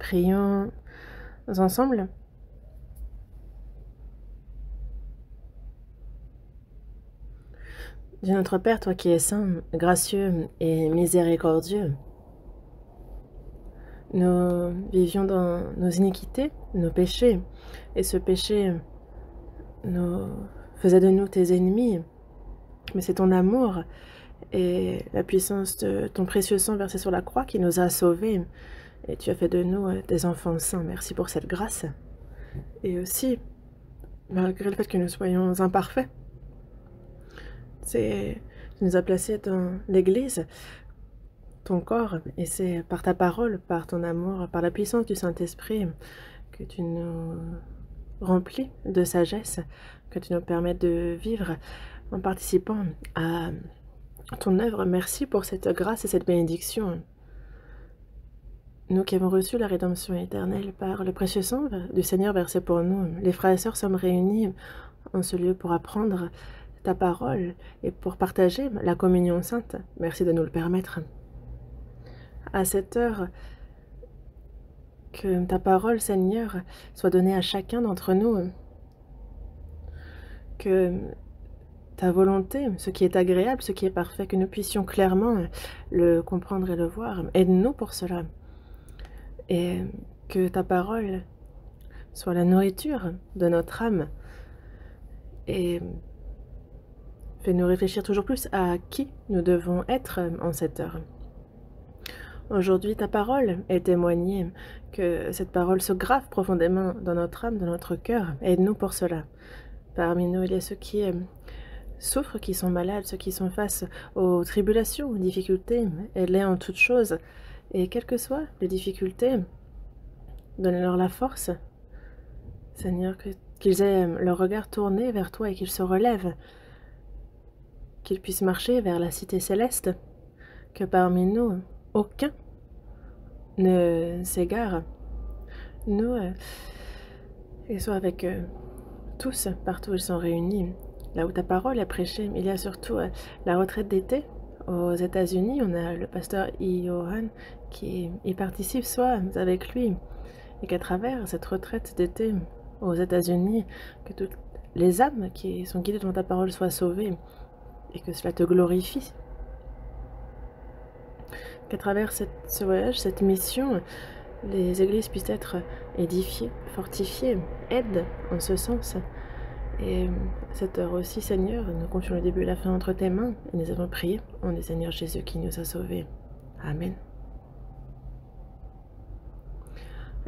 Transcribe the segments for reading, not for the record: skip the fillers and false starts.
Prions ensemble. Dieu notre Père, toi qui es saint, gracieux et miséricordieux, nous vivions dans nos iniquités, nos péchés, et ce péché nous faisait de nous tes ennemis. Mais c'est ton amour et la puissance de ton précieux sang versé sur la croix qui nous a sauvés. Et tu as fait de nous des enfants saints. Merci pour cette grâce. Et aussi, malgré le fait que nous soyons imparfaits, tu nous as placés dans l'Église, ton corps, et c'est par ta parole, par ton amour, par la puissance du Saint-Esprit que tu nous remplis de sagesse, que tu nous permets de vivre en participant à ton œuvre. Merci pour cette grâce et cette bénédiction. Nous qui avons reçu la rédemption éternelle par le précieux sang du Seigneur versé pour nous, les frères et sœurs sommes réunis en ce lieu pour apprendre ta parole et pour partager la communion sainte. Merci de nous le permettre. À cette heure, que ta parole, Seigneur, soit donnée à chacun d'entre nous, que ta volonté, ce qui est agréable, ce qui est parfait, que nous puissions clairement le comprendre et le voir. Aide-nous pour cela. Et que ta parole soit la nourriture de notre âme et fais-nous réfléchir toujours plus à qui nous devons être en cette heure. Aujourd'hui, ta parole est témoignée, que cette parole se grave profondément dans notre âme, dans notre cœur. Aide-nous pour cela. Parmi nous, il y a ceux qui souffrent, qui sont malades, ceux qui sont face aux tribulations, aux difficultés. Aide-les en toutes choses. Et quelles que soient les difficultés, donne-leur la force, Seigneur, qu'ils aient leur regard tourné vers toi et qu'ils se relèvent, qu'ils puissent marcher vers la cité céleste, que parmi nous, aucun ne s'égare. Nous, ils soient avec tous, partout où ils sont réunis. Là où ta parole est prêchée, il y a surtout la retraite d'été aux États-Unis. On a le pasteur Johan qui y participe, soit avec lui, et qu'à travers cette retraite d'été aux États-Unis, que toutes les âmes qui sont guidées dans ta parole soient sauvées et que cela te glorifie. Qu'à travers ce voyage, cette mission, les églises puissent être édifiées, fortifiées, aide en ce sens. Et cette heure aussi, Seigneur, nous confions le début et la fin entre tes mains et nous avons prié en le Seigneur Jésus qui nous a sauvés. Amen.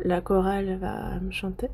La chorale va chanter.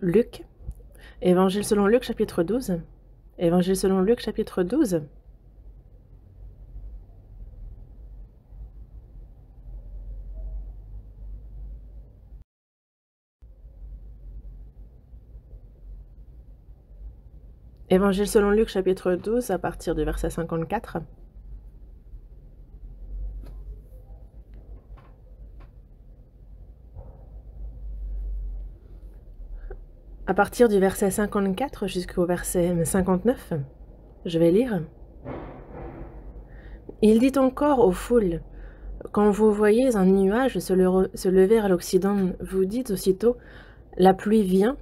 Luc, Évangile selon Luc, chapitre 12. Évangile selon Luc, chapitre 12. Évangile selon Luc, chapitre 12, à partir du verset 54. À partir du verset 54 jusqu'au verset 59, je vais lire. Il dit encore aux foules, « Quand vous voyez un nuage se lever à l'Occident, vous dites aussitôt, « La pluie vient »,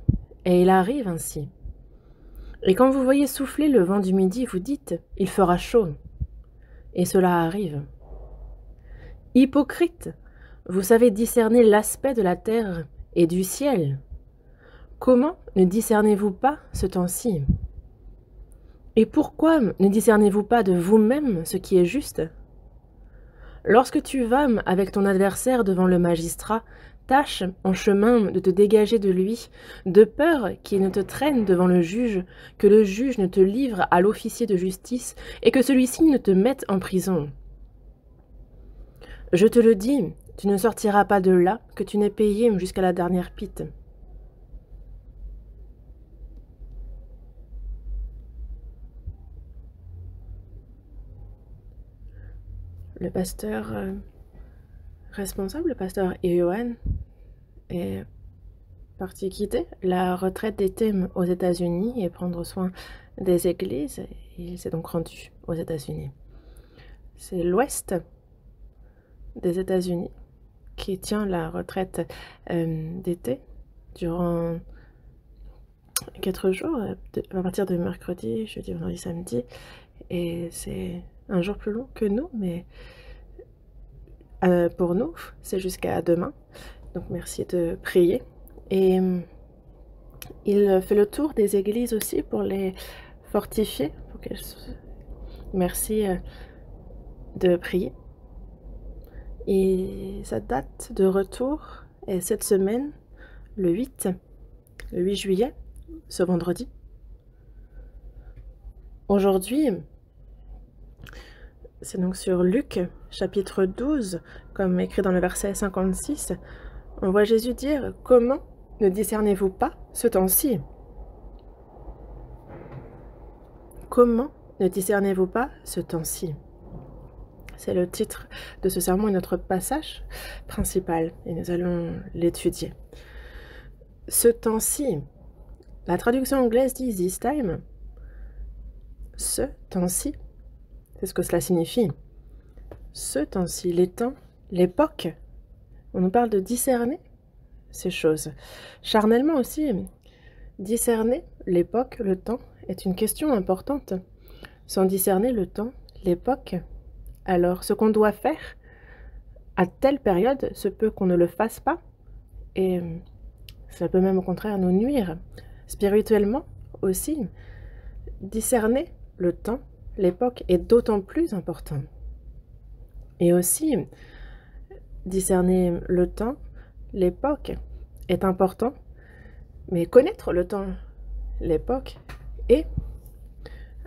et il arrive ainsi. Et quand vous voyez souffler le vent du midi, vous dites, « Il fera chaud », et cela arrive. Hypocrite, vous savez discerner l'aspect de la terre et du ciel. Comment ne discernez-vous pas ce temps-ci? Et pourquoi ne discernez-vous pas de vous-même ce qui est juste? Lorsque tu vas avec ton adversaire devant le magistrat, tâche en chemin de te dégager de lui, de peur qu'il ne te traîne devant le juge, que le juge ne te livre à l'officier de justice et que celui-ci ne te mette en prison. Je te le dis, tu ne sortiras pas de là que tu n'aies payé jusqu'à la dernière pite. Le pasteur responsable, le pasteur Johan, est parti quitter la retraite d'été aux États-Unis et prendre soin des églises. Il s'est donc rendu aux États-Unis. C'est l'ouest des États-Unis qui tient la retraite d'été durant 4 jours, à partir de mercredi, jeudi, vendredi, samedi. Et c'est un jour plus long que nous, mais pour nous, c'est jusqu'à demain. Donc merci de prier. Et il fait le tour des églises aussi pour les fortifier. Merci de prier. Et sa date de retour est cette semaine, le 8 juillet, ce vendredi. Aujourd'hui, c'est donc sur Luc, chapitre 12, comme écrit dans le verset 56, on voit Jésus dire « Comment ne discernez-vous pas ce temps-ci » Comment ne discernez-vous pas ce temps-ci? C'est le titre de ce sermon et notre passage principal, et nous allons l'étudier. Ce temps-ci, la traduction anglaise dit « this time », ce temps-ci, c'est ce que cela signifie. Ce temps-ci, les temps, l'époque, on nous parle de discerner ces choses. Charnellement aussi, discerner l'époque, le temps, est une question importante. Sans discerner le temps, l'époque, alors ce qu'on doit faire à telle période, se peut qu'on ne le fasse pas, et ça peut même au contraire nous nuire. Spirituellement aussi, discerner le temps, l'époque est d'autant plus important. Et aussi, discerner le temps, l'époque est important, mais connaître le temps, l'époque, et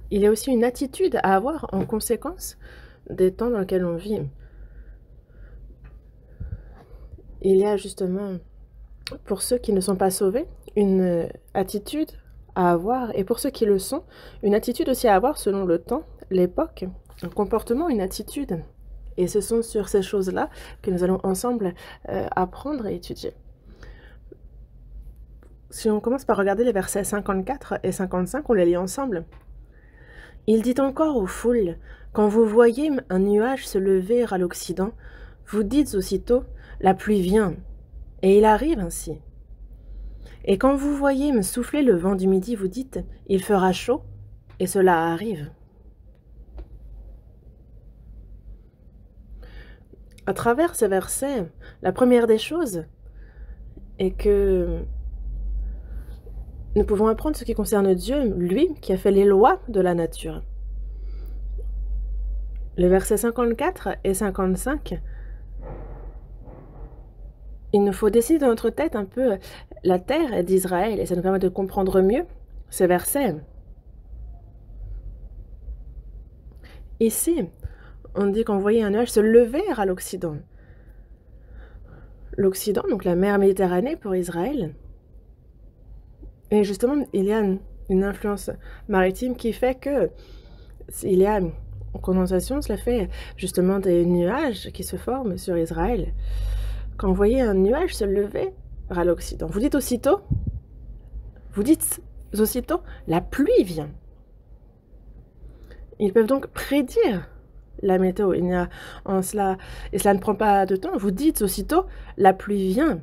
il y a aussi une attitude à avoir en conséquence des temps dans lesquels on vit. Il y a justement, pour ceux qui ne sont pas sauvés, une attitude à avoir, et pour ceux qui le sont, une attitude aussi à avoir selon le temps, l'époque, un comportement, une attitude. Et ce sont sur ces choses-là que nous allons ensemble apprendre et étudier. Si on commence par regarder les versets 54 et 55, on les lit ensemble. Il dit encore aux foules, « Quand vous voyez un nuage se lever à l'Occident, vous dites aussitôt, « La pluie vient », et il arrive ainsi. Et quand vous voyez me souffler le vent du midi, vous dites, « Il fera chaud », et cela arrive. À travers ces versets, la première des choses est que nous pouvons apprendre ce qui concerne Dieu, lui qui a fait les lois de la nature. Les versets 54 et 55, il nous faut décider dans notre tête un peu la terre d'Israël, et ça nous permet de comprendre mieux ce verset. Ici, on dit qu'on voyait un nuage se lever à l'Occident. L'Occident, donc la mer Méditerranée pour Israël. Et justement, il y a une influence maritime qui fait que il y a une condensation, cela fait justement des nuages qui se forment sur Israël. Quand vous voyez un nuage se lever vers l'Occident, vous dites aussitôt, la pluie vient. Ils peuvent donc prédire la météo. Il n'y a en cela, et cela ne prend pas de temps. Vous dites aussitôt, la pluie vient.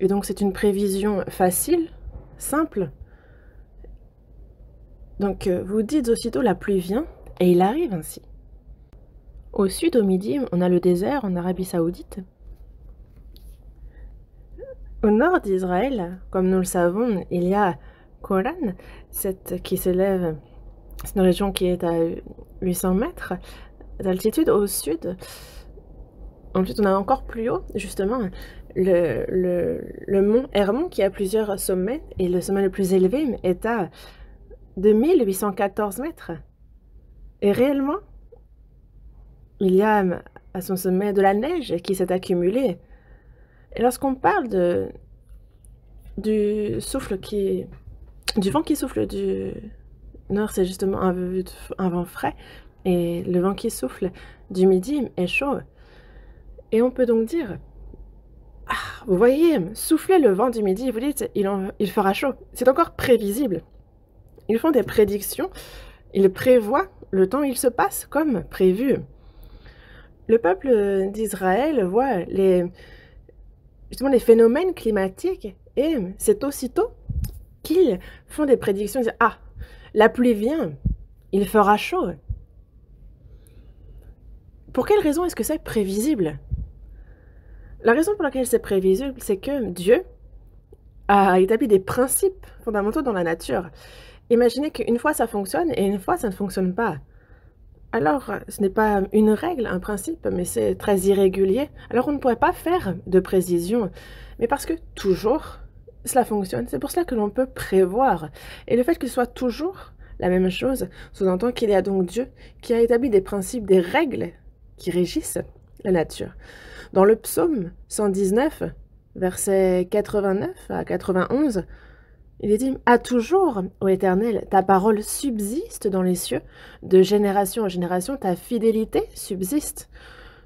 Et donc c'est une prévision facile, simple. Donc vous dites aussitôt, la pluie vient, et il arrive ainsi. Au sud, au midi, on a le désert en Arabie Saoudite. Au nord d'Israël, comme nous le savons, il y a Golan, qui s'élève, c'est une région qui est à 800 mètres d'altitude. Au sud, ensuite on a encore plus haut, justement, le mont Hermon qui a plusieurs sommets, et le sommet le plus élevé est à 2814 mètres. Et réellement, il y a à son sommet de la neige qui s'est accumulée. Et lorsqu'on parle du vent qui souffle du nord, c'est justement un vent frais, et le vent qui souffle du midi est chaud. Et on peut donc dire, vous voyez, souffler le vent du midi, vous dites, il fera chaud. C'est encore prévisible. Ils font des prédictions, ils prévoient le temps, il se passe comme prévu. Le peuple d'Israël voit justement les phénomènes climatiques, et c'est aussitôt qu'ils font des prédictions, ils disent, la pluie vient, il fera chaud. Pour quelle raison est-ce que c'est prévisible? La raison pour laquelle c'est prévisible, c'est que Dieu a établi des principes fondamentaux dans la nature. Imaginez qu'une fois ça fonctionne et une fois ça ne fonctionne pas. Alors, ce n'est pas une règle, un principe, mais c'est très irrégulier. Alors, on ne pourrait pas faire de précision. Mais parce que toujours, cela fonctionne. C'est pour cela que l'on peut prévoir. Et le fait que ce soit toujours la même chose sous-entend qu'il y a donc Dieu qui a établi des principes, des règles qui régissent la nature. Dans le psaume 119, versets 89 à 91, il est dit, « À toujours, ô Éternel, ta parole subsiste dans les cieux, de génération en génération, ta fidélité subsiste.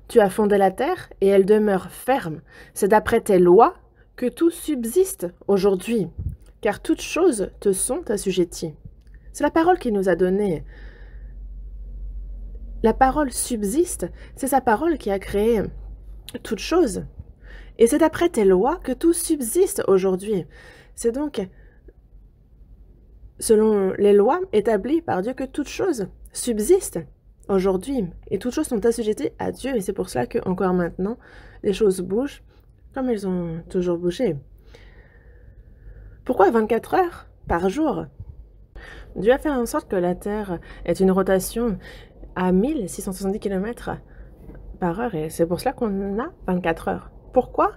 Tu as fondé la terre et elle demeure ferme. C'est d'après tes lois que tout subsiste aujourd'hui, car toutes choses te sont assujetties. » C'est la parole qu'il nous a donnée. La parole subsiste, c'est sa parole qui a créé toutes choses. Et c'est d'après tes lois que tout subsiste aujourd'hui. C'est donc selon les lois établies par Dieu que toutes choses subsistent aujourd'hui. Et toutes choses sont assujetties à Dieu. Et c'est pour cela que, encore maintenant, les choses bougent comme elles ont toujours bougé. Pourquoi 24 heures par jour? Dieu a fait en sorte que la Terre ait une rotation à 1670 km par heure. Et c'est pour cela qu'on a 24 heures. Pourquoi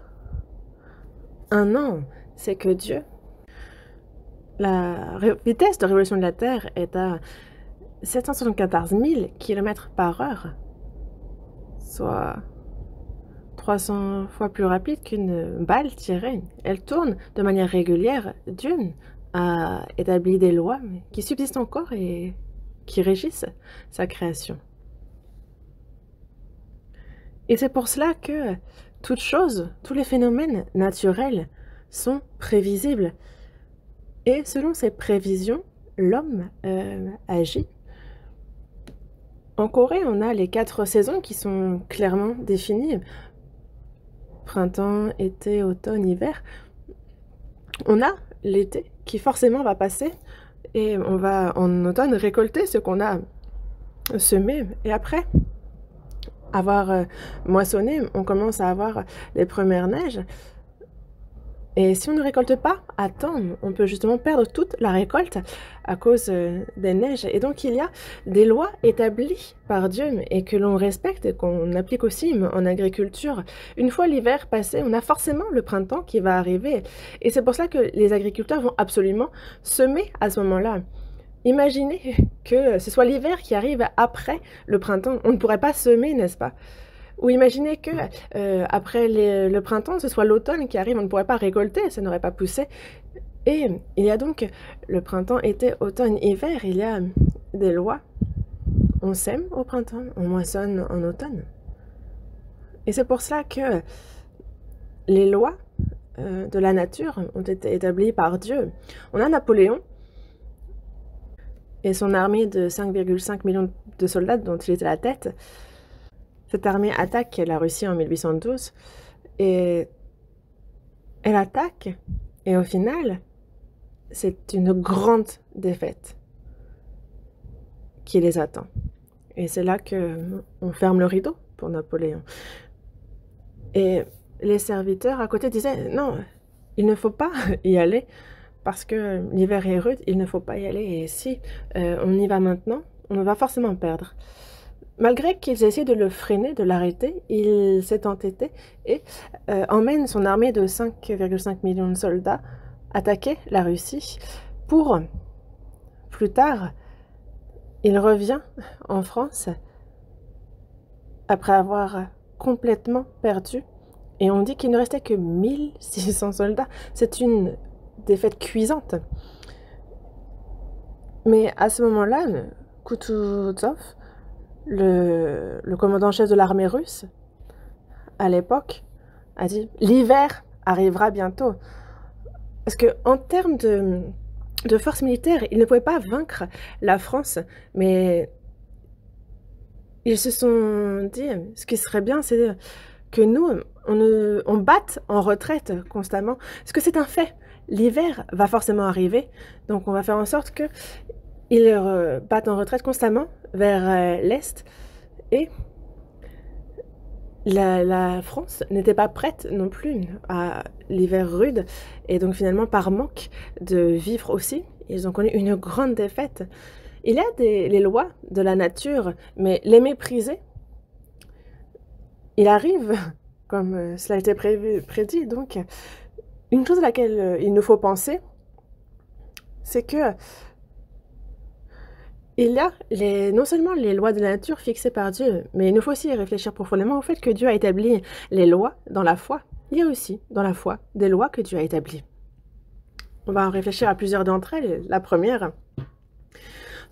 un an? C'est que Dieu... La vitesse de révolution de la Terre est à 774 000 km par heure, soit 300 fois plus rapide qu'une balle tirée. Elle tourne de manière régulière. Dieu a établi des lois qui subsistent encore et qui régissent sa création. Et c'est pour cela que toutes choses, tous les phénomènes naturels sont prévisibles. Et selon ces prévisions, l'homme agit. En Corée, on a les 4 saisons qui sont clairement définies. Printemps, été, automne, hiver. On a l'été qui forcément va passer et on va en automne récolter ce qu'on a semé. Et après avoir moissonné, on commence à avoir les premières neiges. Et si on ne récolte pas à temps, on peut justement perdre toute la récolte à cause des neiges. Et donc il y a des lois établies par Dieu et que l'on respecte et qu'on applique aussi en agriculture. Une fois l'hiver passé, on a forcément le printemps qui va arriver. Et c'est pour cela que les agriculteurs vont absolument semer à ce moment-là. Imaginez que ce soit l'hiver qui arrive après le printemps. On ne pourrait pas semer, n'est-ce pas? Ou imaginez que après le printemps, ce soit l'automne qui arrive, on ne pourrait pas récolter, ça n'aurait pas poussé. Et il y a donc le printemps, été, automne, hiver, il y a des lois. On sème au printemps, on moissonne en automne. Et c'est pour cela que les lois de la nature ont été établies par Dieu. On a Napoléon et son armée de 5,5 millions de soldats dont il était la tête. Cette armée attaque la Russie en 1812 et elle attaque et au final, c'est une grande défaite qui les attend. Et c'est là qu'on ferme le rideau pour Napoléon. Et les serviteurs à côté disaient « Non, il ne faut pas y aller parce que l'hiver est rude, il ne faut pas y aller. Et si on y va maintenant, on va forcément perdre. » Malgré qu'ils essaient de le freiner, de l'arrêter, il s'est entêté et emmène son armée de 5,5 millions de soldats attaquer la Russie. Pour, plus tard, il revient en France après avoir complètement perdu. Et on dit qu'il ne restait que 1600 soldats. C'est une défaite cuisante. Mais à ce moment-là, Kutuzov, le commandant-chef de l'armée russe, à l'époque, a dit « L'hiver arrivera bientôt ». Parce qu'en termes de force militaire, ils ne pouvaient pas vaincre la France, mais ils se sont dit « Ce qui serait bien, c'est que nous, on batte en retraite constamment. » Parce que c'est un fait, l'hiver va forcément arriver, donc on va faire en sorte que ils battent en retraite constamment vers l'Est. Et la France n'était pas prête non plus à l'hiver rude. Et donc finalement, par manque de vivres aussi, ils ont connu une grande défaite. Il y a les lois de la nature, mais les mépriser, il arrive, comme cela a été prédit. Donc, une chose à laquelle il nous faut penser, c'est que il y a non seulement les lois de la nature fixées par Dieu, mais il nous faut aussi réfléchir profondément au fait que Dieu a établi les lois dans la foi. Il y a aussi dans la foi des lois que Dieu a établies. On va en réfléchir à plusieurs d'entre elles. La première,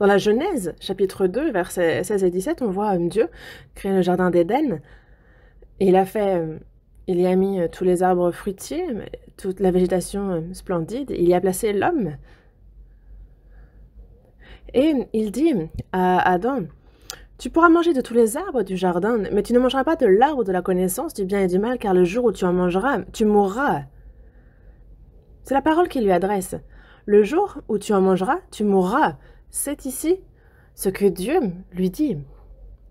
dans la Genèse, chapitre 2, versets 16 et 17, on voit Dieu créer le jardin d'Éden. Et il y a mis tous les arbres fruitiers, toute la végétation splendide. Il y a placé l'homme. Et il dit à Adam, « Tu pourras manger de tous les arbres du jardin, mais tu ne mangeras pas de l'arbre de la connaissance du bien et du mal, car le jour où tu en mangeras, tu mourras. » C'est la parole qu'il lui adresse. Le jour où tu en mangeras, tu mourras. C'est ici ce que Dieu lui dit.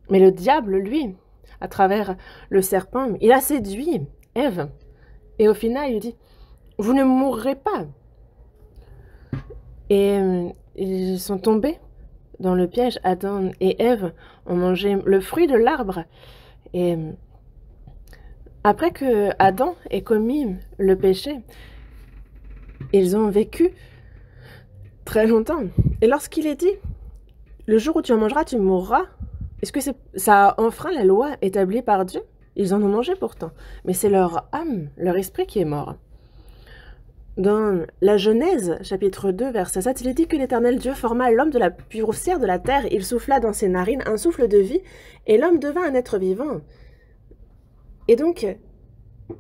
Mais le diable, lui, à travers le serpent, il a séduit Ève. Et au final, il lui dit, « Vous ne mourrez pas. » Et ils sont tombés dans le piège. Adam et Ève ont mangé le fruit de l'arbre. Et après que Adam ait commis le péché, ils ont vécu très longtemps. Et lorsqu'il est dit, le jour où tu en mangeras, tu mourras, est-ce que ça a enfreint la loi établie par Dieu? Ils en ont mangé pourtant. Mais c'est leur âme, leur esprit qui est mort. Dans la Genèse, chapitre 2, verset 7, il est dit que l'Éternel Dieu forma l'homme de la poussière de la terre, il souffla dans ses narines un souffle de vie, et l'homme devint un être vivant. Et donc,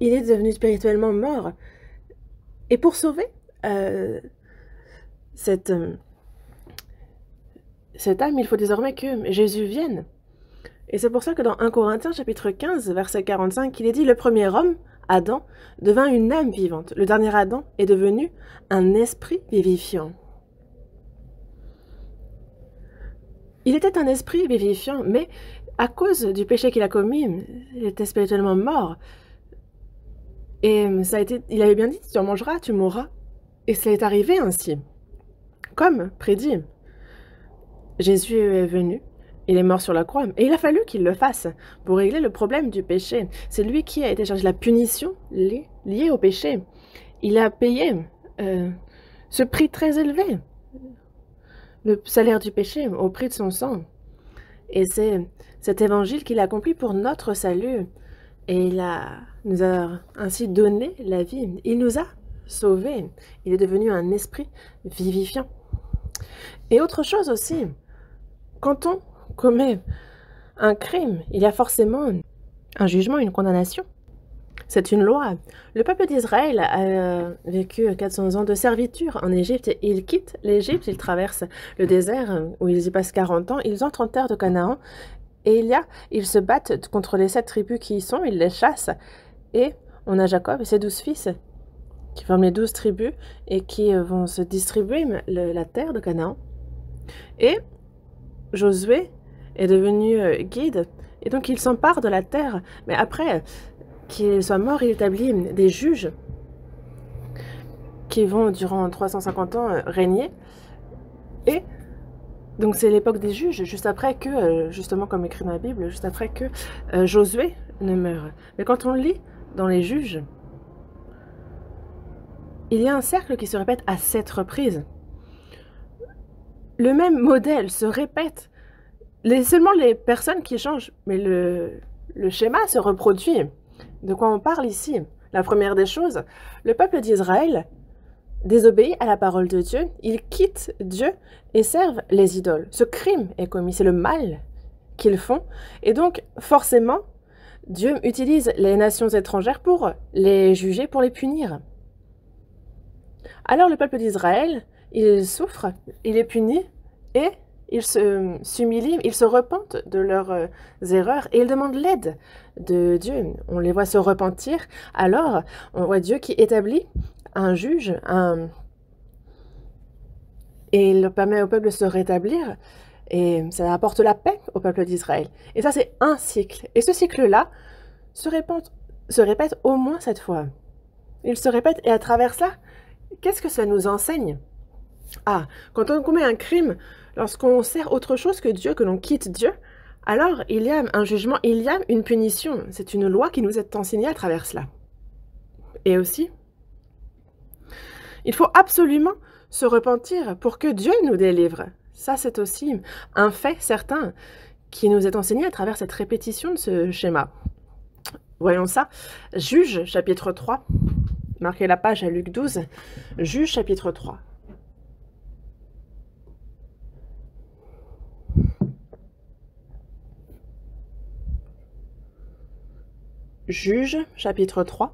il est devenu spirituellement mort. Et pour sauver cette âme, il faut désormais que Jésus vienne. Et c'est pour ça que dans 1 Corinthiens, chapitre 15, verset 45, il est dit « Le premier homme, Adam, devint une âme vivante. Le dernier Adam est devenu un esprit vivifiant. » Il était un esprit vivifiant, mais à cause du péché qu'il a commis, il était spirituellement mort. Et il avait bien dit, tu en mangeras, tu mourras. Et cela est arrivé ainsi, comme prédit. Jésus est venu, il est mort sur la croix, et il a fallu qu'il le fasse pour régler le problème du péché. C'est lui qui a été chargé de la punition liée au péché. Il a payé ce prix très élevé, le salaire du péché, au prix de son sang. Et c'est cet évangile qu'il a accompli pour notre salut. Et nous a ainsi donné la vie. Il nous a sauvés. Il est devenu un esprit vivifiant. Et autre chose aussi, quand on commet un crime, il y a forcément un jugement, une condamnation. C'est une loi. Le peuple d'Israël a vécu 400 ans de servitude en Égypte. Ils quittent l'Égypte, ils traversent le désert où ils y passent 40 ans. Ils entrent en terre de Canaan et ils se battent contre les 7 tribus qui y sont, ils les chassent. Et on a Jacob et ses 12 fils qui forment les 12 tribus et qui vont se distribuer la terre de Canaan. Et Josué est devenu guide et donc il s'empare de la terre. Mais après qu'il soit mort, il établit des juges qui vont, durant 350 ans, régner. Et donc c'est l'époque des juges, juste après que, justement comme écrit dans la Bible, juste après que Josué ne meure. Mais quand on lit dans les juges, il y a un cercle qui se répète à 7 reprises. Le même modèle se répète. Seulement les personnes qui changent, mais le schéma se reproduit. De quoi on parle ici? La première des choses, le peuple d'Israël désobéit à la parole de Dieu, ils quittent Dieu et servent les idoles. Ce crime est commis, c'est le mal qu'ils font. Et donc, forcément, Dieu utilise les nations étrangères pour les juger, pour les punir. Alors le peuple d'Israël, il souffre, il est puni et ils s'humilient, ils se repentent de leurs erreurs et ils demandent l'aide de Dieu. On les voit se repentir, alors on voit Dieu qui établit un juge et il permet au peuple de se rétablir et ça apporte la paix au peuple d'Israël. Et ça, c'est un cycle. Et ce cycle-là se répète au moins 7 fois. Il se répète et à travers ça, qu'est-ce que ça nous enseigne? Ah, quand on commet un crime, lorsqu'on sert autre chose que Dieu, que l'on quitte Dieu, alors il y a un jugement, il y a une punition. C'est une loi qui nous est enseignée à travers cela. Et aussi, il faut absolument se repentir pour que Dieu nous délivre. Ça, c'est aussi un fait certain qui nous est enseigné à travers cette répétition de ce schéma. Voyons ça. Juge, chapitre 3. Marquez la page à Luc 12. Juge, chapitre 3. Juge, chapitre 3.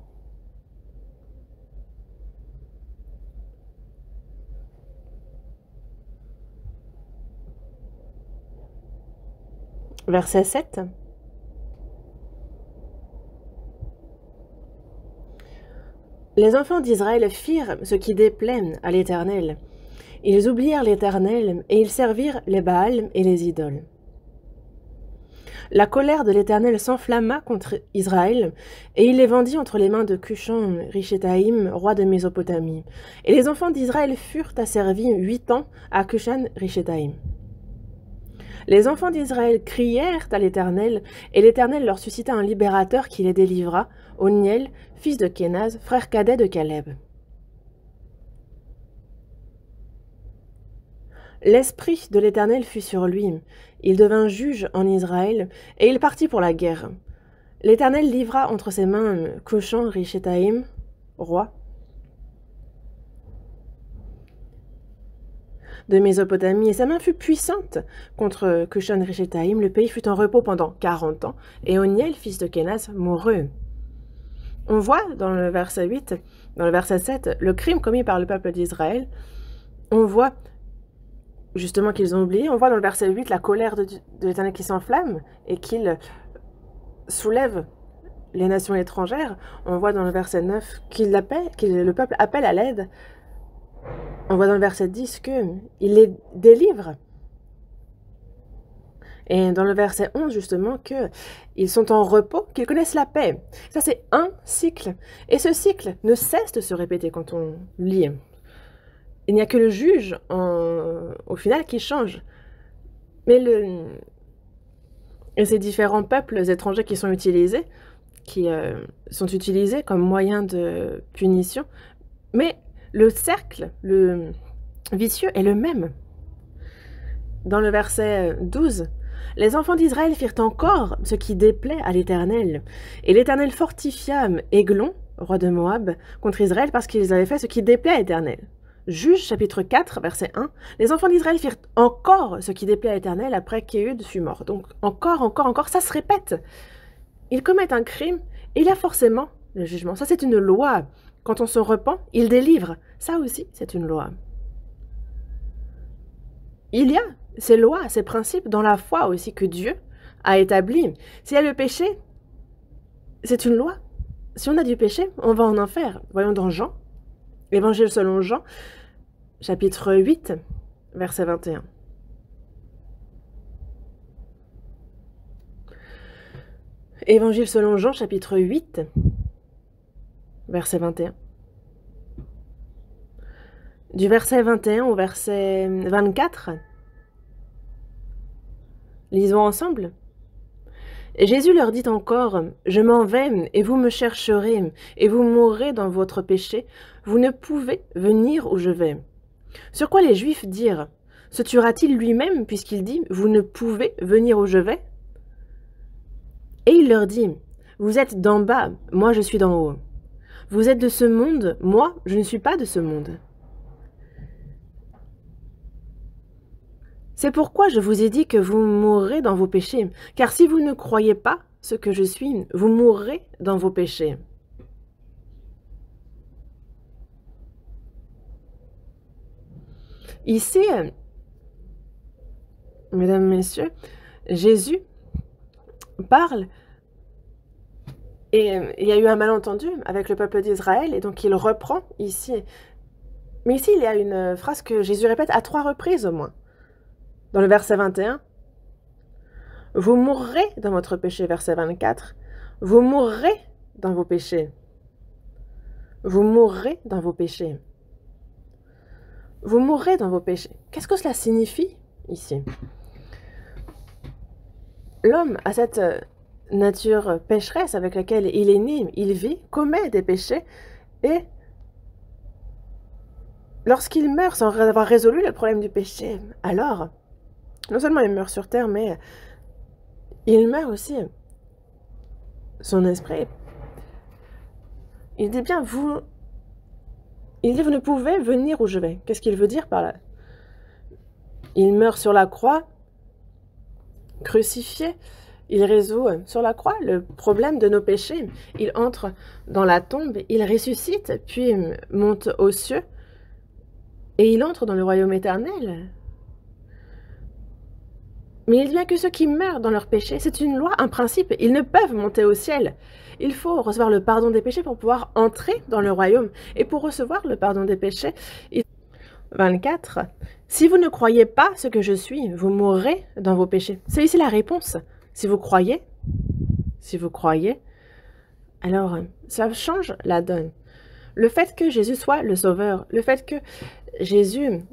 Verset 7. Les enfants d'Israël firent ce qui déplaît à l'Éternel. Ils oublièrent l'Éternel et ils servirent les Baals et les idoles. La colère de l'Éternel s'enflamma contre Israël, et il les vendit entre les mains de Cushan Rishethaïm, roi de Mésopotamie. Et les enfants d'Israël furent asservis 8 ans à Cushan Rishethaïm. Les enfants d'Israël crièrent à l'Éternel, et l'Éternel leur suscita un libérateur qui les délivra, Oniel, fils de Kénaz, frère cadet de Caleb. L'esprit de l'Éternel fut sur lui. Il devint juge en Israël, et il partit pour la guerre. L'Éternel livra entre ses mains Cushan Rishethaïm, roi de Mésopotamie, et sa main fut puissante contre Cushan Rishethaïm. Le pays fut en repos pendant 40 ans, et Oniel, fils de Kénaz, mourut. On voit dans le verset 8, dans le verset 7, le crime commis par le peuple d'Israël. On voit justement qu'ils ont oublié. On voit dans le verset 8 la colère de l'Éternel qui s'enflamme et qu'il soulève les nations étrangères. On voit dans le verset 9 que le peuple appelle à l'aide. On voit dans le verset 10 qu'il les délivre. Et dans le verset 11, justement, qu'ils sont en repos, qu'ils connaissent la paix. Ça, c'est un cycle. Et ce cycle ne cesse de se répéter quand on lit. Il n'y a que le juge, au final, qui change. Mais et ces différents peuples étrangers qui sont utilisés comme moyen de punition. Mais le cercle, le vicieux est le même. Dans le verset 12, « Les enfants d'Israël firent encore ce qui déplaît à l'Éternel. Et l'Éternel fortifia Églon, roi de Moab, contre Israël parce qu'ils avaient fait ce qui déplaît à l'Éternel. » Juge, chapitre 4, verset 1, « Les enfants d'Israël firent encore ce qui déplaît à l'Éternel après qu'Éhud fut mort. » Donc encore, ça se répète. Ils commettent un crime et il y a forcément le jugement. Ça, c'est une loi. Quand on se repent, il délivre. Ça aussi, c'est une loi. Il y a ces lois, ces principes dans la foi aussi que Dieu a établis. S'il y a le péché, c'est une loi. Si on a du péché, on va en enfer. Voyons dans Jean, Évangile selon Jean, chapitre 8, verset 21. Évangile selon Jean, chapitre 8, verset 21. Du verset 21 au verset 24, lisons ensemble. Et Jésus leur dit encore, « Je m'en vais, et vous me chercherez, et vous mourrez dans votre péché. Vous ne pouvez venir où je vais. » Sur quoi les Juifs dirent, « Se tuera-t-il lui-même, puisqu'il dit, vous ne pouvez venir où je vais ?» Et il leur dit, « Vous êtes d'en bas, moi je suis d'en haut. Vous êtes de ce monde, moi je ne suis pas de ce monde. » C'est pourquoi je vous ai dit que vous mourrez dans vos péchés, car si vous ne croyez pas ce que je suis, vous mourrez dans vos péchés. Ici, mesdames, messieurs, Jésus parle, et il y a eu un malentendu avec le peuple d'Israël, et donc il reprend ici. Mais ici, il y a une phrase que Jésus répète à 3 reprises au moins. Dans le verset 21, « Vous mourrez dans votre péché », verset 24. « Vous mourrez dans vos péchés. Vous mourrez dans vos péchés. Vous mourrez dans vos péchés. » Qu'est-ce que cela signifie ici? L'homme a cette nature pécheresse avec laquelle il est né, il vit, commet des péchés, et lorsqu'il meurt sans avoir résolu le problème du péché, alors non seulement il meurt sur terre, mais il meurt aussi son esprit. Il dit bien, vous ne pouvez venir où je vais. Qu'est-ce qu'il veut dire par là? Il meurt sur la croix, crucifié. Il résout sur la croix le problème de nos péchés. Il entre dans la tombe, il ressuscite, puis monte aux cieux, et il entre dans le royaume éternel. Mais il n'y a que ceux qui meurent dans leurs péchés. C'est une loi, un principe. Ils ne peuvent monter au ciel. Il faut recevoir le pardon des péchés pour pouvoir entrer dans le royaume. Et pour recevoir le pardon des péchés, 24. Si vous ne croyez pas ce que je suis, vous mourrez dans vos péchés. C'est ici la réponse. Si vous croyez, alors ça change la donne. Le fait que Jésus soit le Sauveur, le fait que Jésus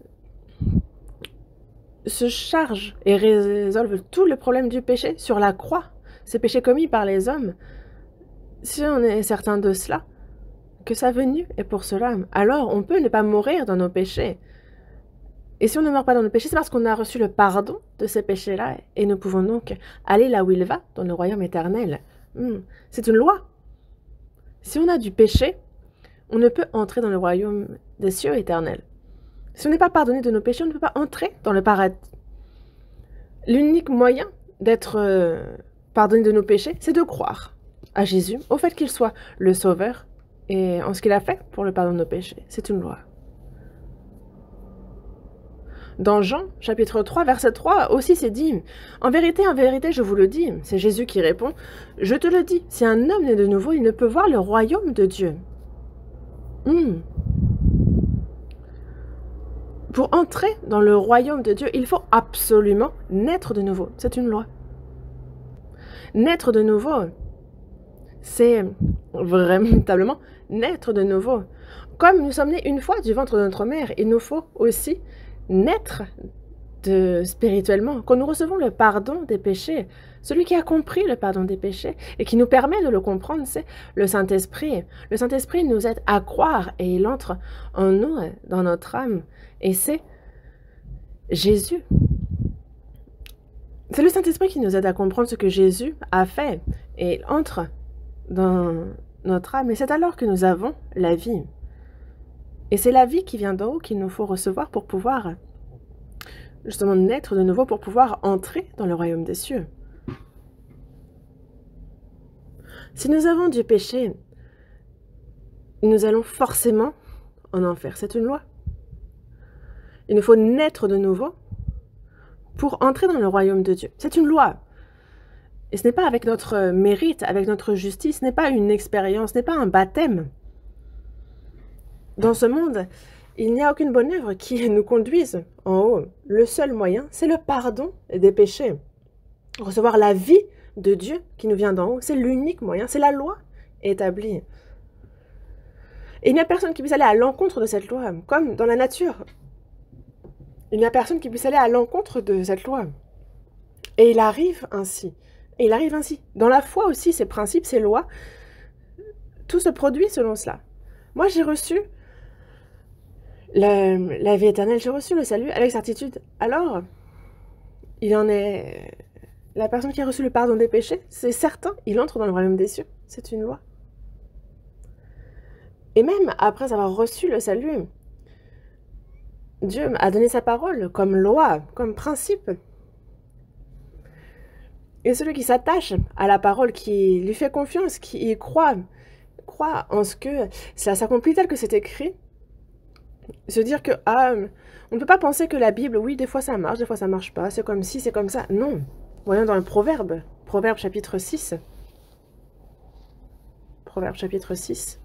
se charge et résolve tout le problème du péché sur la croix, ces péchés commis par les hommes, si on est certain de cela, que sa venue est pour cela, alors on peut ne pas mourir dans nos péchés. Et si on ne meurt pas dans nos péchés, c'est parce qu'on a reçu le pardon de ces péchés-là, et nous pouvons donc aller là où il va, dans le royaume éternel. C'est une loi. Si on a du péché, on ne peut entrer dans le royaume des cieux éternels. Si on n'est pas pardonné de nos péchés, on ne peut pas entrer dans le paradis. L'unique moyen d'être pardonné de nos péchés, c'est de croire à Jésus, au fait qu'il soit le Sauveur, et en ce qu'il a fait pour le pardon de nos péchés. C'est une loi. Dans Jean, chapitre 3, verset 3, aussi c'est dit, « En vérité, je vous le dis, c'est Jésus qui répond, « Je te le dis, si un homme naît de nouveau, il ne peut voir le royaume de Dieu. » Pour entrer dans le royaume de Dieu, il faut absolument naître de nouveau. C'est une loi. Naître de nouveau, c'est véritablement naître de nouveau. Comme nous sommes nés une fois du ventre de notre mère, il nous faut aussi naître spirituellement, quand nous recevons le pardon des péchés. Celui qui a compris le pardon des péchés et qui nous permet de le comprendre, c'est le Saint-Esprit. Le Saint-Esprit nous aide à croire et il entre en nous, dans notre âme. Et c'est Jésus. C'est le Saint-Esprit qui nous aide à comprendre ce que Jésus a fait et il entre dans notre âme. Et c'est alors que nous avons la vie. Et c'est la vie qui vient d'en haut qu'il nous faut recevoir pour pouvoir justement naître de nouveau, pour pouvoir entrer dans le royaume des cieux. Si nous avons du péché, nous allons forcément en enfer. C'est une loi. Il nous faut naître de nouveau pour entrer dans le royaume de Dieu. C'est une loi. Et ce n'est pas avec notre mérite, avec notre justice, ce n'est pas une expérience, ce n'est pas un baptême. Dans ce monde, il n'y a aucune bonne œuvre qui nous conduise en haut. Le seul moyen, c'est le pardon des péchés. Recevoir la vie de Dieu qui nous vient d'en haut, c'est l'unique moyen, c'est la loi établie. Et il n'y a personne qui puisse aller à l'encontre de cette loi, comme dans la nature. Il n'y a personne qui puisse aller à l'encontre de cette loi. Et il arrive ainsi. Et il arrive ainsi. Dans la foi aussi, ces principes, ces lois, tout se produit selon cela. Moi, j'ai reçu la vie éternelle, j'ai reçu le salut avec certitude. Alors, il en est... La personne qui a reçu le pardon des péchés, c'est certain, il entre dans le royaume des cieux. C'est une loi. Et même après avoir reçu le salut, Dieu a donné sa parole comme loi, comme principe. Et celui qui s'attache à la parole, qui lui fait confiance, qui y croit en ce que ça s'accomplit tel que c'est écrit, se dire que on ne peut pas penser que la Bible, oui, des fois ça marche, des fois ça marche pas, c'est comme ci, c'est comme ça. Non. Voyons dans le Proverbe, Proverbe chapitre 6. Proverbe chapitre 6.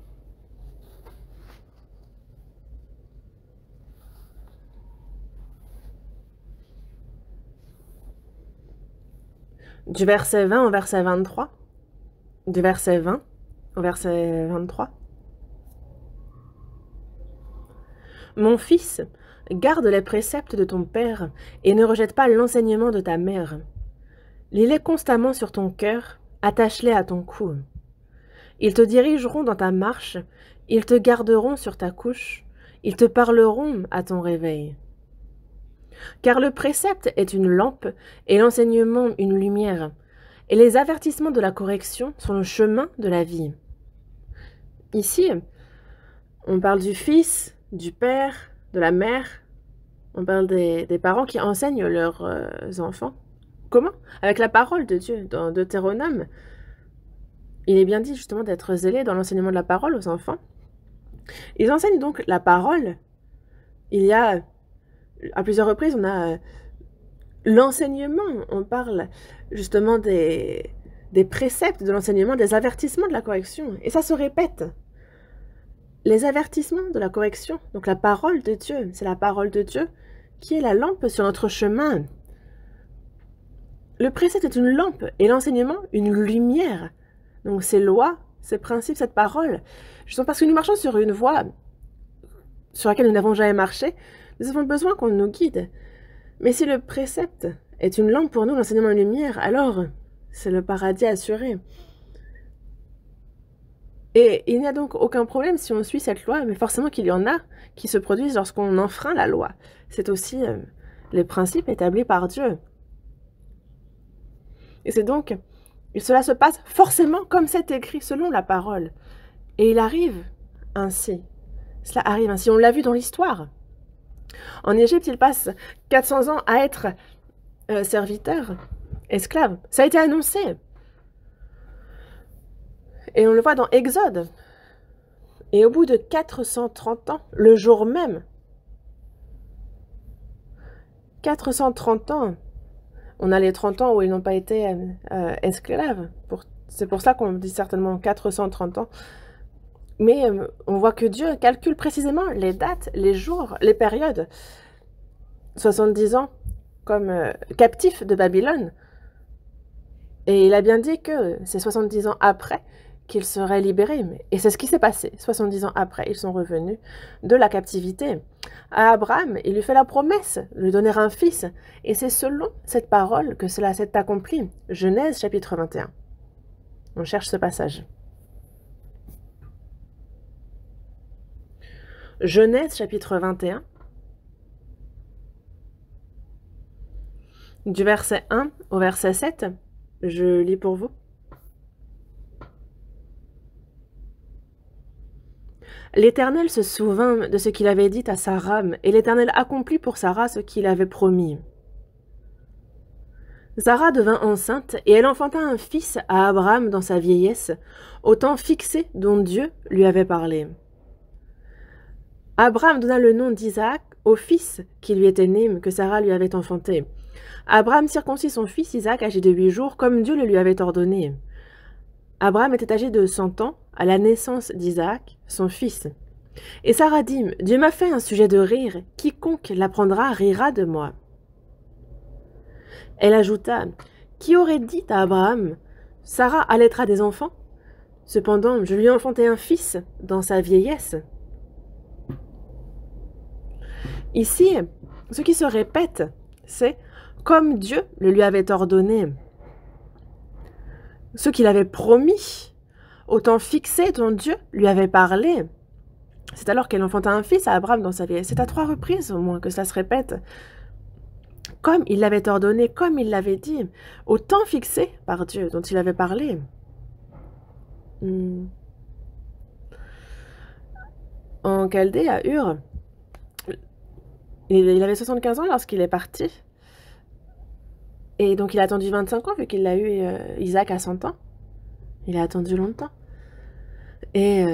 Du verset 20 au verset 23. Du verset 20 au verset 23. Mon fils, garde les préceptes de ton père et ne rejette pas l'enseignement de ta mère. Lis-les constamment sur ton cœur, attache-les à ton cou. Ils te dirigeront dans ta marche, ils te garderont sur ta couche, ils te parleront à ton réveil. Car le précepte est une lampe et l'enseignement une lumière, et les avertissements de la correction sont le chemin de la vie. Ici, on parle du fils, du père, de la mère, on parle des parents qui enseignent leurs enfants. Comment? Avec la parole de Dieu, dans Deutéronome. Il est bien dit justement d'être zélé dans l'enseignement de la parole aux enfants. Ils enseignent donc la parole. Il y a, à plusieurs reprises, on a l'enseignement. On parle justement des préceptes de l'enseignement, des avertissements de la correction. Et ça se répète. Les avertissements de la correction, donc la parole de Dieu, c'est la parole de Dieu qui est la lampe sur notre chemin. Le précepte est une lampe et l'enseignement une lumière. Donc ces lois, ces principes, cette parole, justement parce que nous marchons sur une voie sur laquelle nous n'avons jamais marché, nous avons besoin qu'on nous guide. Mais si le précepte est une lampe pour nous, l'enseignement une lumière, alors c'est le paradis assuré. Et il n'y a donc aucun problème si on suit cette loi, mais forcément qu'il y en a qui se produisent lorsqu'on enfreint la loi. C'est aussi les principes établis par Dieu. Et c'est donc, cela se passe forcément comme c'est écrit, selon la parole. Et il arrive ainsi. Cela arrive ainsi. On l'a vu dans l'histoire. En Égypte, il passe 400 ans à être serviteur, esclave. Ça a été annoncé. Et on le voit dans Exode. Et au bout de 430 ans, le jour même, 430 ans, on a les 30 ans où ils n'ont pas été esclaves. C'est pour ça qu'on dit certainement 430 ans. Mais on voit que Dieu calcule précisément les dates, les jours, les périodes. 70 ans comme captif de Babylone. Et il a bien dit que c'est 70 ans après qu'ils seraient libérés. Et c'est ce qui s'est passé. 70 ans après, ils sont revenus de la captivité. À Abraham, il lui fait la promesse de lui donner un fils. Et c'est selon cette parole que cela s'est accompli. Genèse chapitre 21. On cherche ce passage. Genèse chapitre 21. Du verset 1 au verset 7. Je lis pour vous. L'Éternel se souvint de ce qu'il avait dit à Sarah, et l'Éternel accomplit pour Sarah ce qu'il avait promis. Sarah devint enceinte, et elle enfanta un fils à Abraham dans sa vieillesse, au temps fixé dont Dieu lui avait parlé. Abraham donna le nom d'Isaac au fils qui lui était né, que Sarah lui avait enfanté. Abraham circoncit son fils Isaac âgé de 8 jours, comme Dieu le lui avait ordonné. Abraham était âgé de 100 ans à la naissance d'Isaac, son fils. Et Sarah dit, « Dieu m'a fait un sujet de rire, quiconque l'apprendra rira de moi. » Elle ajouta, « Qui aurait dit à Abraham, Sarah allaitera des enfants? Cependant, je lui ai enfanté un fils dans sa vieillesse. » Ici, ce qui se répète, c'est comme Dieu le lui avait ordonné. Ce qu'il avait promis, au temps fixé dont Dieu lui avait parlé. C'est alors qu'elle enfanta un fils à Abraham dans sa vieillesse. C'est à 3 reprises au moins que cela se répète. Comme il l'avait ordonné, comme il l'avait dit, au temps fixé par Dieu dont il avait parlé. En Chaldée, à Ur, il avait 75 ans lorsqu'il est parti. Et donc il a attendu 25 ans vu qu'il a eu Isaac à 100 ans. Il a attendu longtemps. Et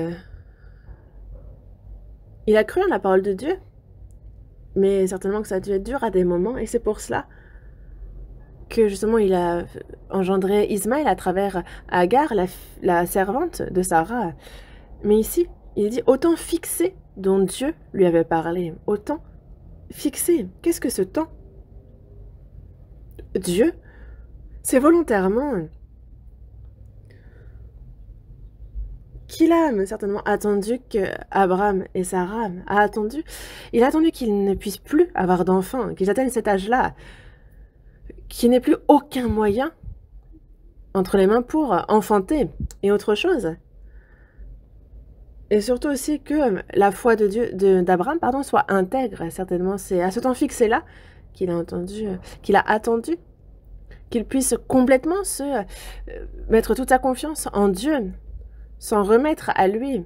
il a cru en la parole de Dieu. Mais certainement que ça a dû être dur à des moments. Et c'est pour cela que justement il a engendré Ismaël à travers Agar, la servante de Sarah. Mais ici, il dit autant fixé dont Dieu lui avait parlé. Autant fixé. Qu'est-ce que ce temps? Dieu, c'est volontairement qu'il a certainement attendu que Abraham et Sarah a attendu. Il a attendu qu'ils ne puissent plus avoir d'enfants, qu'ils atteignent cet âge-là, qu'il n'ait plus aucun moyen entre les mains pour enfanter et autre chose. Et surtout aussi que la foi de Dieu, d'Abraham, soit intègre. Certainement, c'est à ce temps fixé-là qu'il a attendu qu'il puisse complètement mettre toute sa confiance en Dieu, s'en remettre à lui.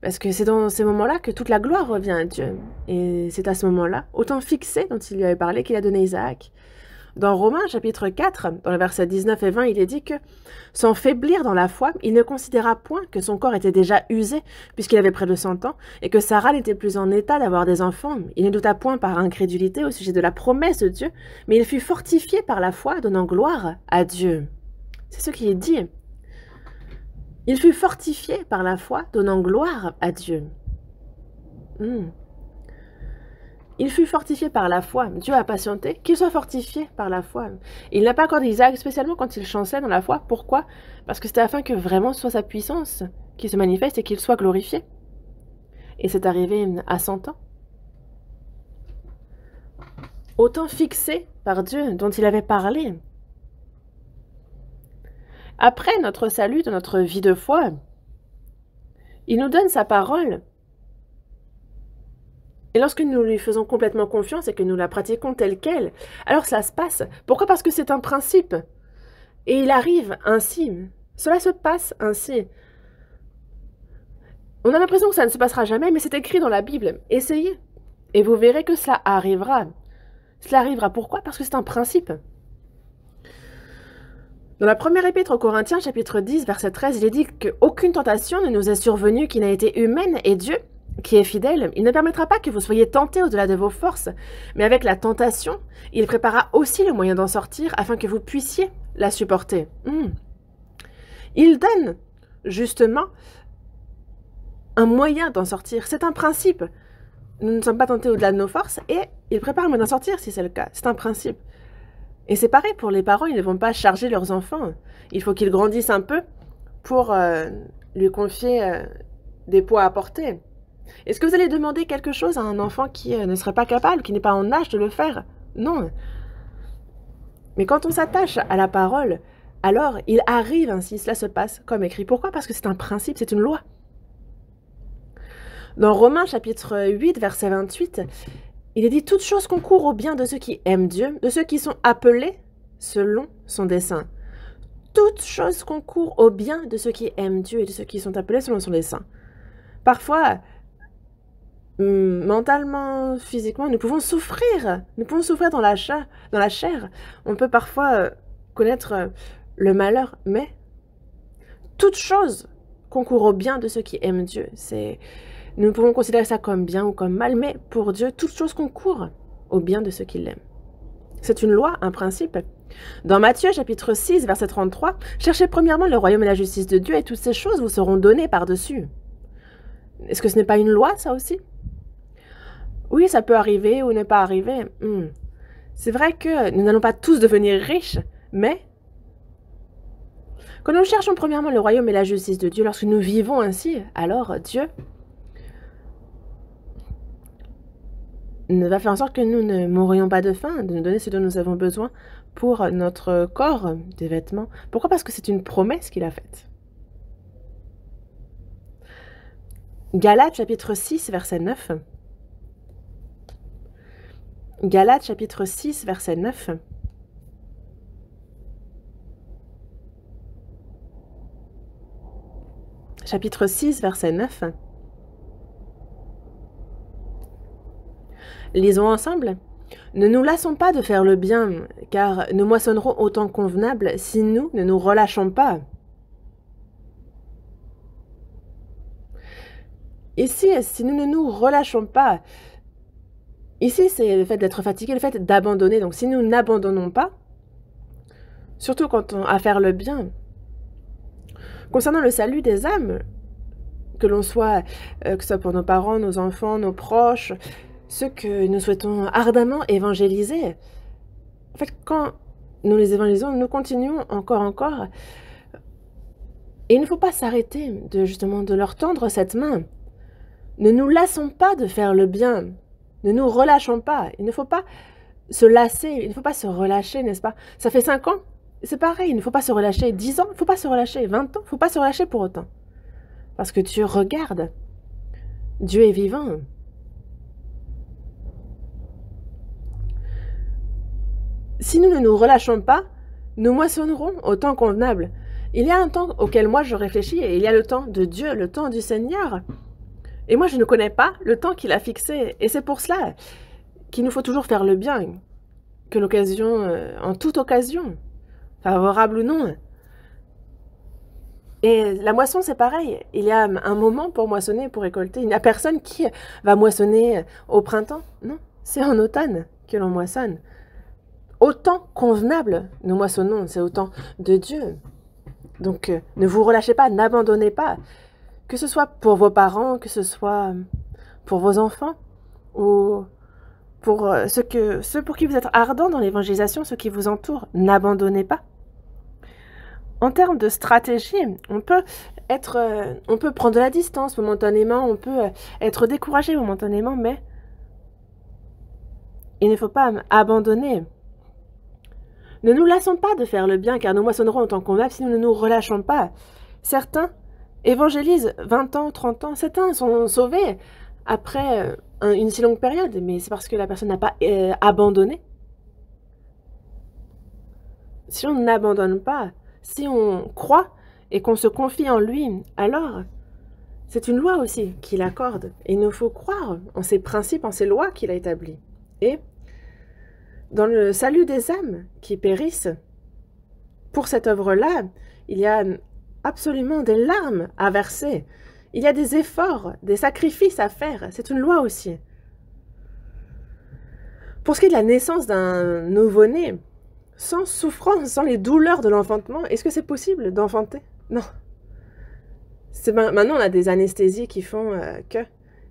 Parce que c'est dans ces moments-là que toute la gloire revient à Dieu. Et c'est à ce moment-là, au temps fixé dont il lui avait parlé, qu'il a donné Isaac. Dans Romains chapitre 4, dans le verset 19 et 20, il est dit que, sans faiblir dans la foi, il ne considéra point que son corps était déjà usé, puisqu'il avait près de 100 ans, et que Sarah n'était plus en état d'avoir des enfants. Il ne douta point par incrédulité au sujet de la promesse de Dieu, mais il fut fortifié par la foi, donnant gloire à Dieu. C'est ce qui est dit. Il fut fortifié par la foi, donnant gloire à Dieu. Il fut fortifié par la foi. Dieu a patienté qu'il soit fortifié par la foi. Il n'a pas accordé Isaac, spécialement quand il chancelait dans la foi. Pourquoi? Parce que c'était afin que vraiment ce soit sa puissance qui se manifeste et qu'il soit glorifié. Et c'est arrivé à 100 ans. Au temps fixé par Dieu dont il avait parlé. Après notre salut, dans notre vie de foi, il nous donne sa parole. Et lorsque nous lui faisons complètement confiance et que nous la pratiquons telle qu'elle, alors cela se passe. Pourquoi? Parce que c'est un principe. Et il arrive ainsi. Cela se passe ainsi. On a l'impression que ça ne se passera jamais, mais c'est écrit dans la Bible. Essayez. Et vous verrez que cela arrivera. Cela arrivera. Pourquoi? Parce que c'est un principe. Dans la première épître aux Corinthiens, chapitre 10, verset 13, il est dit qu'aucune tentation ne nous est survenue qui n'a été humaine, et Dieu, qui est fidèle, il ne permettra pas que vous soyez tentés au-delà de vos forces, mais avec la tentation, il préparera aussi le moyen d'en sortir afin que vous puissiez la supporter. Il donne justement un moyen d'en sortir. C'est un principe. nous ne sommes pas tentés au-delà de nos forces et il prépare à d'en sortir si c'est le cas. C'est un principe. Et c'est pareil pour les parents, ils ne vont pas charger leurs enfants. Il faut qu'ils grandissent un peu pour lui confier des poids à porter. Est-ce que vous allez demander quelque chose à un enfant qui ne serait pas capable, qui n'est pas en âge de le faire? Non. Mais quand on s'attache à la parole, alors il arrive ainsi, cela se passe comme écrit. Pourquoi? Parce que c'est un principe, c'est une loi. Dans Romains chapitre 8, verset 28, il est dit « Toutes choses concourent au bien de ceux qui aiment Dieu, de ceux qui sont appelés selon son dessein. » Toutes choses concourent au bien de ceux qui aiment Dieu et de ceux qui sont appelés selon son dessein. Parfois, mentalement, physiquement, nous pouvons souffrir. Nous pouvons souffrir dans la chair. On peut parfois connaître le malheur, mais toute chose concourt au bien de ceux qui aiment Dieu. Nous pouvons considérer ça comme bien ou comme mal, mais pour Dieu, toute chose concourt au bien de ceux qui l'aiment. C'est une loi, un principe. Dans Matthieu, chapitre 6, verset 33, « Cherchez premièrement le royaume et la justice de Dieu, et toutes ces choses vous seront données par-dessus. » Est-ce que ce n'est pas une loi, ça aussi? Oui, ça peut arriver ou ne pas arriver. C'est vrai que nous n'allons pas tous devenir riches, mais quand nous cherchons premièrement le royaume et la justice de Dieu, lorsque nous vivons ainsi, alors Dieu va faire en sorte que nous ne mourions pas de faim, de nous donner ce dont nous avons besoin pour notre corps, des vêtements. Pourquoi? Parce que c'est une promesse qu'il a faite. Galates chapitre 6, verset 9. Galates chapitre 6, verset 9. Chapitre 6, verset 9. Lisons ensemble. « Ne nous lassons pas de faire le bien, car nous moissonnerons au temps convenable si nous ne nous relâchons pas. » Ici, si nous ne nous relâchons pas, ici c'est le fait d'être fatigué, le fait d'abandonner. Donc si nous n'abandonnons pas, surtout quand on a à faire le bien, concernant le salut des âmes, que ce soit pour nos parents, nos enfants, nos proches, ceux que nous souhaitons ardemment évangéliser. En fait, quand nous les évangélisons, nous continuons encore. Et il ne faut pas s'arrêter de leur tendre cette main. Ne nous lassons pas de faire le bien. Ne nous relâchons pas. Il ne faut pas se lasser, il ne faut pas se relâcher, n'est-ce pas? Ça fait 5 ans, c'est pareil, il ne faut pas se relâcher. 10 ans, il ne faut pas se relâcher. 20 ans, il ne faut pas se relâcher pour autant. Parce que Dieu regarde. Dieu est vivant. Si nous ne nous relâchons pas, nous moissonnerons au temps convenable. Il y a un temps auquel moi je réfléchis et il y a le temps de Dieu, le temps du Seigneur. Et moi je ne connais pas le temps qu'il a fixé. Et c'est pour cela qu'il nous faut toujours faire le bien. Que l'occasion, en toute occasion, favorable ou non. Et la moisson c'est pareil. Il y a un moment pour moissonner, pour récolter. Il n'y a personne qui va moissonner au printemps. Non, c'est en automne que l'on moissonne. Au temps convenable, nous moissonnons, c'est au temps de Dieu. Donc, ne vous relâchez pas, n'abandonnez pas, que ce soit pour vos parents, que ce soit pour vos enfants, ou pour ceux pour qui vous êtes ardents dans l'évangélisation, ceux qui vous entourent, n'abandonnez pas. En termes de stratégie, on peut prendre de la distance momentanément, on peut être découragé momentanément, mais il ne faut pas abandonner. Ne nous lassons pas de faire le bien, car nous moissonnerons en temps convenable si nous ne nous relâchons pas. Certains évangélisent 20 ans, 30 ans. Certains sont sauvés après une si longue période, mais c'est parce que la personne n'a pas abandonné. Si on n'abandonne pas, si on croit et qu'on se confie en lui, alors c'est une loi aussi qu'il accorde. Et il nous faut croire en ces principes, en ces lois qu'il a établies. Et dans le salut des âmes qui périssent, pour cette œuvre-là, il y a absolument des larmes à verser. Il y a des efforts, des sacrifices à faire. C'est une loi aussi. Pour ce qui est de la naissance d'un nouveau-né, sans souffrance, sans les douleurs de l'enfantement, est-ce que c'est possible d'enfanter? Non. Maintenant, on a des anesthésies qui font que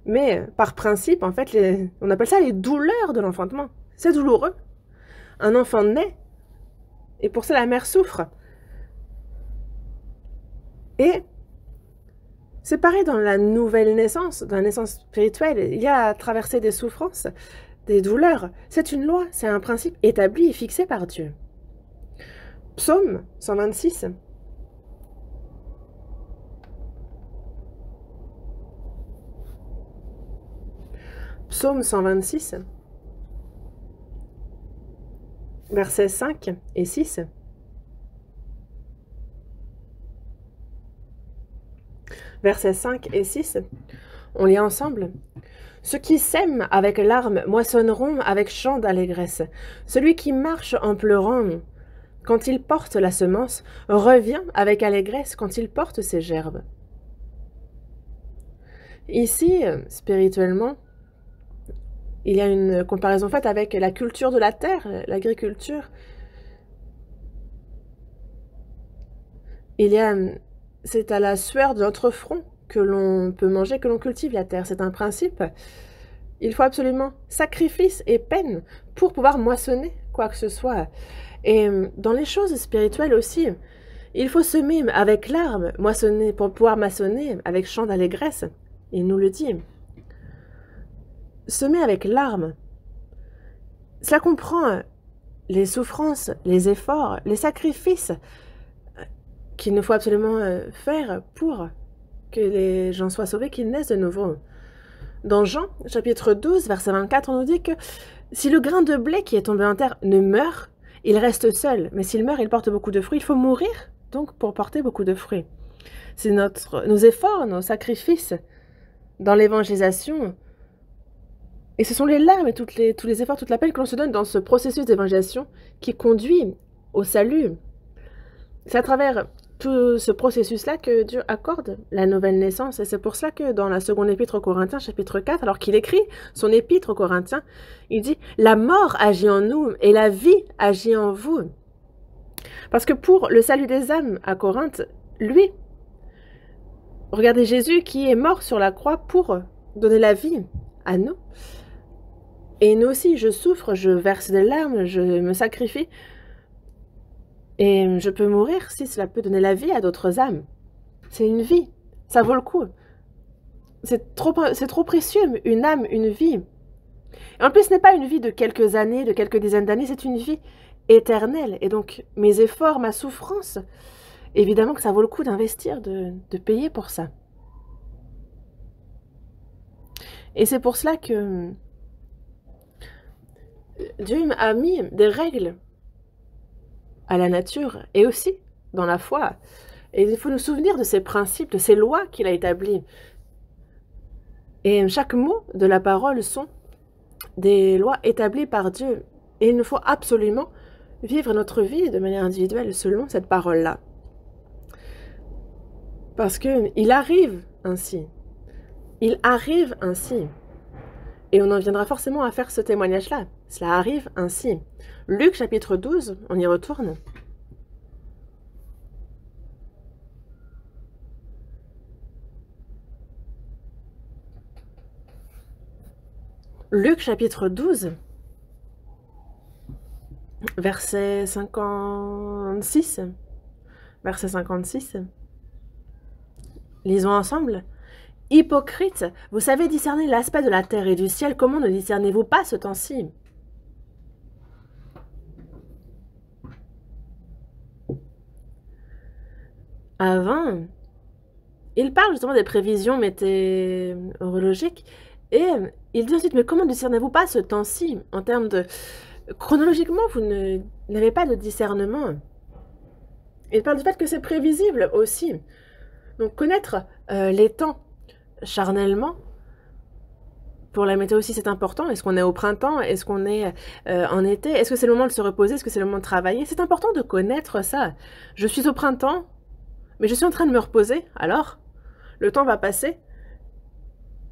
Mais par principe, en fait, on appelle ça les douleurs de l'enfantement. C'est douloureux. Un enfant naît, et pour ça la mère souffre. Et c'est pareil dans la nouvelle naissance, dans la naissance spirituelle. Il y a à traverser des souffrances, des douleurs. C'est une loi, c'est un principe établi et fixé par Dieu. Psaume 126. Psaume 126, versets 5 et 6. Versets 5 et 6, on lit ensemble. Ceux qui sèment avec larmes moissonneront avec chant d'allégresse. Celui qui marche en pleurant, quand il porte la semence, revient avec allégresse quand il porte ses gerbes. Ici, spirituellement, il y a une comparaison faite avec la culture de la terre, l'agriculture. C'est à la sueur de notre front que l'on peut manger, que l'on cultive la terre. C'est un principe. Il faut absolument sacrifice et peine pour pouvoir moissonner quoi que ce soit. Et dans les choses spirituelles aussi, il faut semer avec larmes, moissonner pour pouvoir maçonner avec chant d'allégresse. Il nous le dit. Semer avec larmes, cela comprend les souffrances, les efforts, les sacrifices qu'il nous faut absolument faire pour que les gens soient sauvés, qu'ils naissent de nouveau. Dans Jean, chapitre 12, verset 24, on nous dit que si le grain de blé qui est tombé en terre ne meurt, il reste seul. Mais s'il meurt, il porte beaucoup de fruits. Il faut mourir, donc, pour porter beaucoup de fruits. C'est nos efforts, nos sacrifices dans l'évangélisation. Et ce sont les larmes et tous les efforts, toute la peine que l'on se donne dans ce processus d'évangélisation qui conduit au salut. C'est à travers tout ce processus-là que Dieu accorde la nouvelle naissance. Et c'est pour cela que dans la seconde épître aux Corinthiens, chapitre 4, alors qu'il écrit son épître aux Corinthiens, il dit « La mort agit en nous et la vie agit en vous ». Parce que pour le salut des âmes à Corinthe, lui, regardez Jésus qui est mort sur la croix pour donner la vie à nous. Et nous aussi, je souffre, je verse des larmes, je me sacrifie. Et je peux mourir si cela peut donner la vie à d'autres âmes. C'est une vie, ça vaut le coup. C'est trop précieux, une âme, une vie. Et en plus, ce n'est pas une vie de quelques années, de quelques dizaines d'années, c'est une vie éternelle. Et donc, mes efforts, ma souffrance, évidemment que ça vaut le coup d'investir, de payer pour ça. Et c'est pour cela que Dieu a mis des règles à la nature et aussi dans la foi. Et il faut nous souvenir de ces principes, de ces lois qu'il a établies. Et chaque mot de la parole sont des lois établies par Dieu. Et il nous faut absolument vivre notre vie de manière individuelle selon cette parole-là. Parce qu'il arrive ainsi. Il arrive ainsi. Et on en viendra forcément à faire ce témoignage-là. Cela arrive ainsi. Luc chapitre 12, on y retourne. Luc chapitre 12, verset 56. Verset 56. Lisons ensemble. Hypocrite, vous savez discerner l'aspect de la terre et du ciel, comment ne discernez-vous pas ce temps-ci? Avant, il parle justement des prévisions météorologiques et il dit ensuite, mais comment ne discernez-vous pas ce temps-ci? En termes de... Chronologiquement, vous n'avez pas de discernement. Il parle du fait que c'est prévisible aussi. Donc connaître les temps charnellement, pour la météo aussi c'est important. Est-ce qu'on est au printemps? Est-ce qu'on est en été? Est-ce que c'est le moment de se reposer? Est-ce que c'est le moment de travailler? C'est important de connaître ça. Je suis au printemps, mais je suis en train de me reposer. Alors, le temps va passer.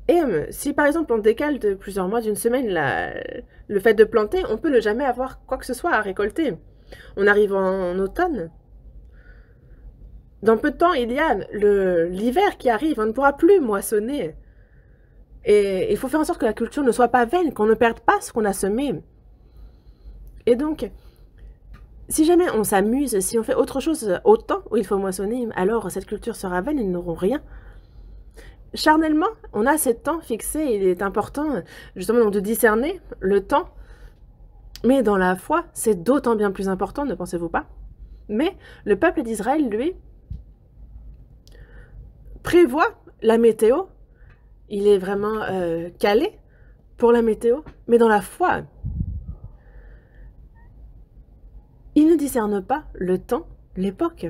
Et si par exemple on décale de plusieurs mois, d'une semaine, le fait de planter, on peut ne jamais avoir quoi que ce soit à récolter. On arrive en automne. Dans peu de temps, il y a l'hiver qui arrive, on ne pourra plus moissonner. Et il faut faire en sorte que la culture ne soit pas vaine, qu'on ne perde pas ce qu'on a semé. Et donc, si jamais on s'amuse, si on fait autre chose au temps où il faut moissonner, alors cette culture sera vaine, ils n'auront rien. Charnellement, on a ce temps fixé, il est important justement de discerner le temps, mais dans la foi, c'est d'autant bien plus important, ne pensez-vous pas? Mais le peuple d'Israël, lui, prévoit la météo, il est vraiment calé pour la météo, mais dans la foi, il ne discerne pas le temps, l'époque.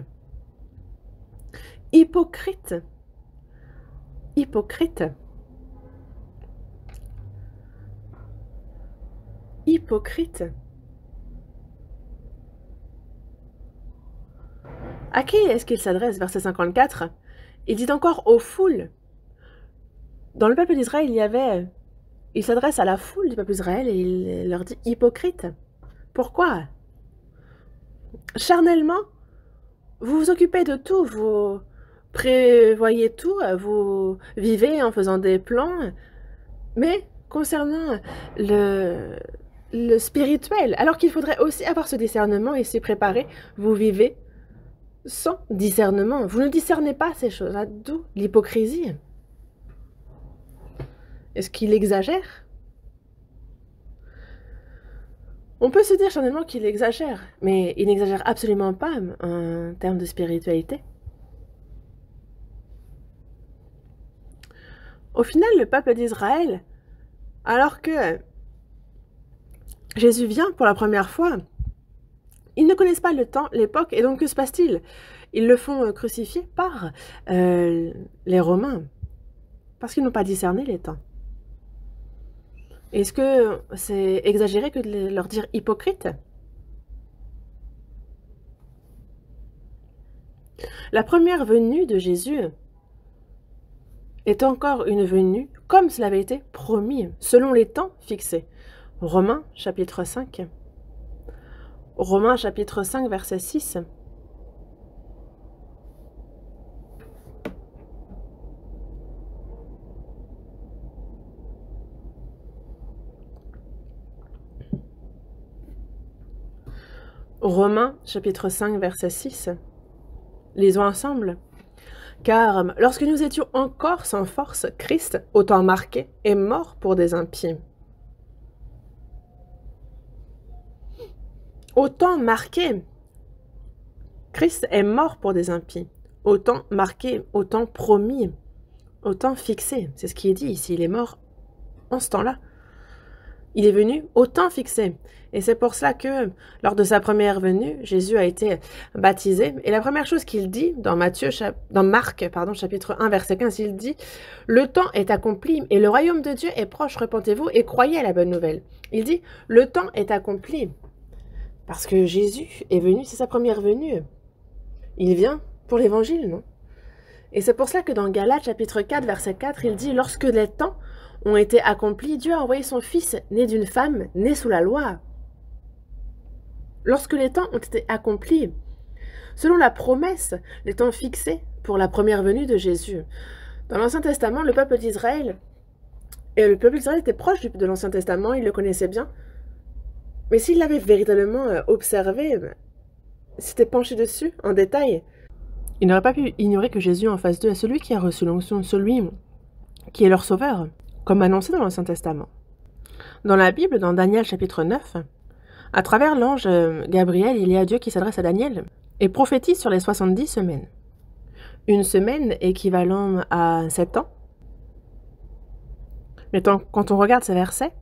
Hypocrite. Hypocrite. Hypocrite. À qui est-ce qu'il s'adresse, verset 54? Il dit encore aux foules. Dans le peuple d'Israël, il s'adresse à la foule du peuple d'Israël et il leur dit hypocrite. Pourquoi? Charnellement, vous vous occupez de tout, vous prévoyez tout, vous vivez en faisant des plans, mais concernant le spirituel, alors qu'il faudrait aussi avoir ce discernement et s'y préparer, vous vivez sans discernement. Vous ne discernez pas ces choses-là, d'où l'hypocrisie. Est-ce qu'il exagère? On peut se dire charnellement qu'il exagère, mais il n'exagère absolument pas en termes de spiritualité. Au final, le peuple d'Israël, alors que Jésus vient pour la première fois, ils ne connaissent pas le temps, l'époque, et donc que se passe-t-il? Ils le font crucifier par les Romains, parce qu'ils n'ont pas discerné les temps. Est-ce que c'est exagéré que de leur dire hypocrite? La première venue de Jésus est encore une venue comme cela avait été promis, selon les temps fixés. Romains chapitre 5. Romains chapitre 5, verset 6. Romains chapitre 5, verset 6. Lisons ensemble. Car lorsque nous étions encore sans force, Christ, au temps marqué, est mort pour des impies. Au temps marqué, Christ est mort pour des impies. Au temps marqué, au temps promis, au temps fixé. C'est ce qui est dit ici. Il est mort en ce temps-là. Il est venu au temps fixé. Et c'est pour cela que, lors de sa première venue, Jésus a été baptisé. Et la première chose qu'il dit dans Marc, chapitre 1, verset 15, il dit « Le temps est accompli et le royaume de Dieu est proche, repentez-vous et croyez à la bonne nouvelle. » Il dit « Le temps est accompli. » Parce que Jésus est venu, c'est sa première venue. Il vient pour l'évangile, non? Et c'est pour cela que dans Galates, chapitre 4, verset 4, il dit « Lorsque les temps ont été accomplis, Dieu a envoyé son Fils, né d'une femme, né sous la loi. » Lorsque les temps ont été accomplis, selon la promesse, les temps fixés pour la première venue de Jésus. Dans l'Ancien Testament, le peuple d'Israël, et le peuple d'Israël était proche de l'Ancien Testament, il le connaissait bien, mais s'il l'avait véritablement observé, s'était penché dessus en détail, il n'aurait pas pu ignorer que Jésus en face d'eux est celui qui a reçu l'onction, celui qui est leur sauveur, comme annoncé dans l'Ancien Testament. Dans la Bible, dans Daniel chapitre 9, à travers l'ange Gabriel, il y a Dieu qui s'adresse à Daniel et prophétise sur les 70 semaines. Une semaine équivalent à 7 ans. Mais quand on regarde ces versets,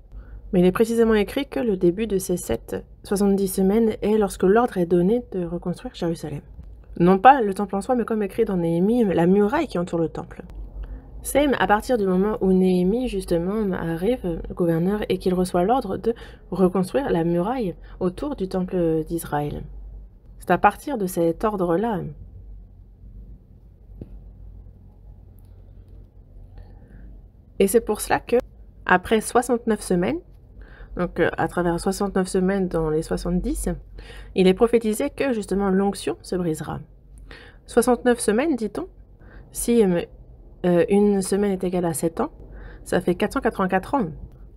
mais il est précisément écrit que le début de ces 70 semaines est lorsque l'ordre est donné de reconstruire Jérusalem. Non pas le temple en soi, mais comme écrit dans Néhémie, la muraille qui entoure le temple. C'est à partir du moment où Néhémie, justement, arrive, le gouverneur, et qu'il reçoit l'ordre de reconstruire la muraille autour du temple d'Israël. C'est à partir de cet ordre-là. Et c'est pour cela que, après 69 semaines, donc à travers 69 semaines dans les 70, il est prophétisé que, justement, l'onction se brisera. 69 semaines, dit-on, si une semaine est égale à 7 ans, Ça fait 484 ans.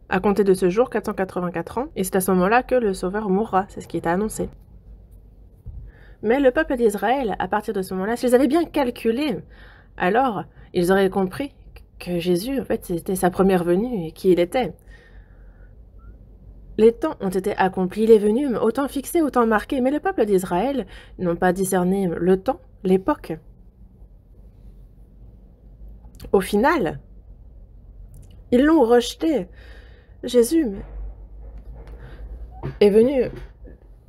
À compter de ce jour, 484 ans, et c'est à ce moment-là que le Sauveur mourra, c'est ce qui était annoncé. Mais le peuple d'Israël, à partir de ce moment-là, s'ils avaient bien calculé, alors ils auraient compris que Jésus, en fait, c'était sa première venue et qui il était. Les temps ont été accomplis, il est venu, autant fixé, autant marqué, mais le peuple d'Israël n'ont pas discerné le temps, l'époque. Au final, ils l'ont rejeté. Jésus est venu.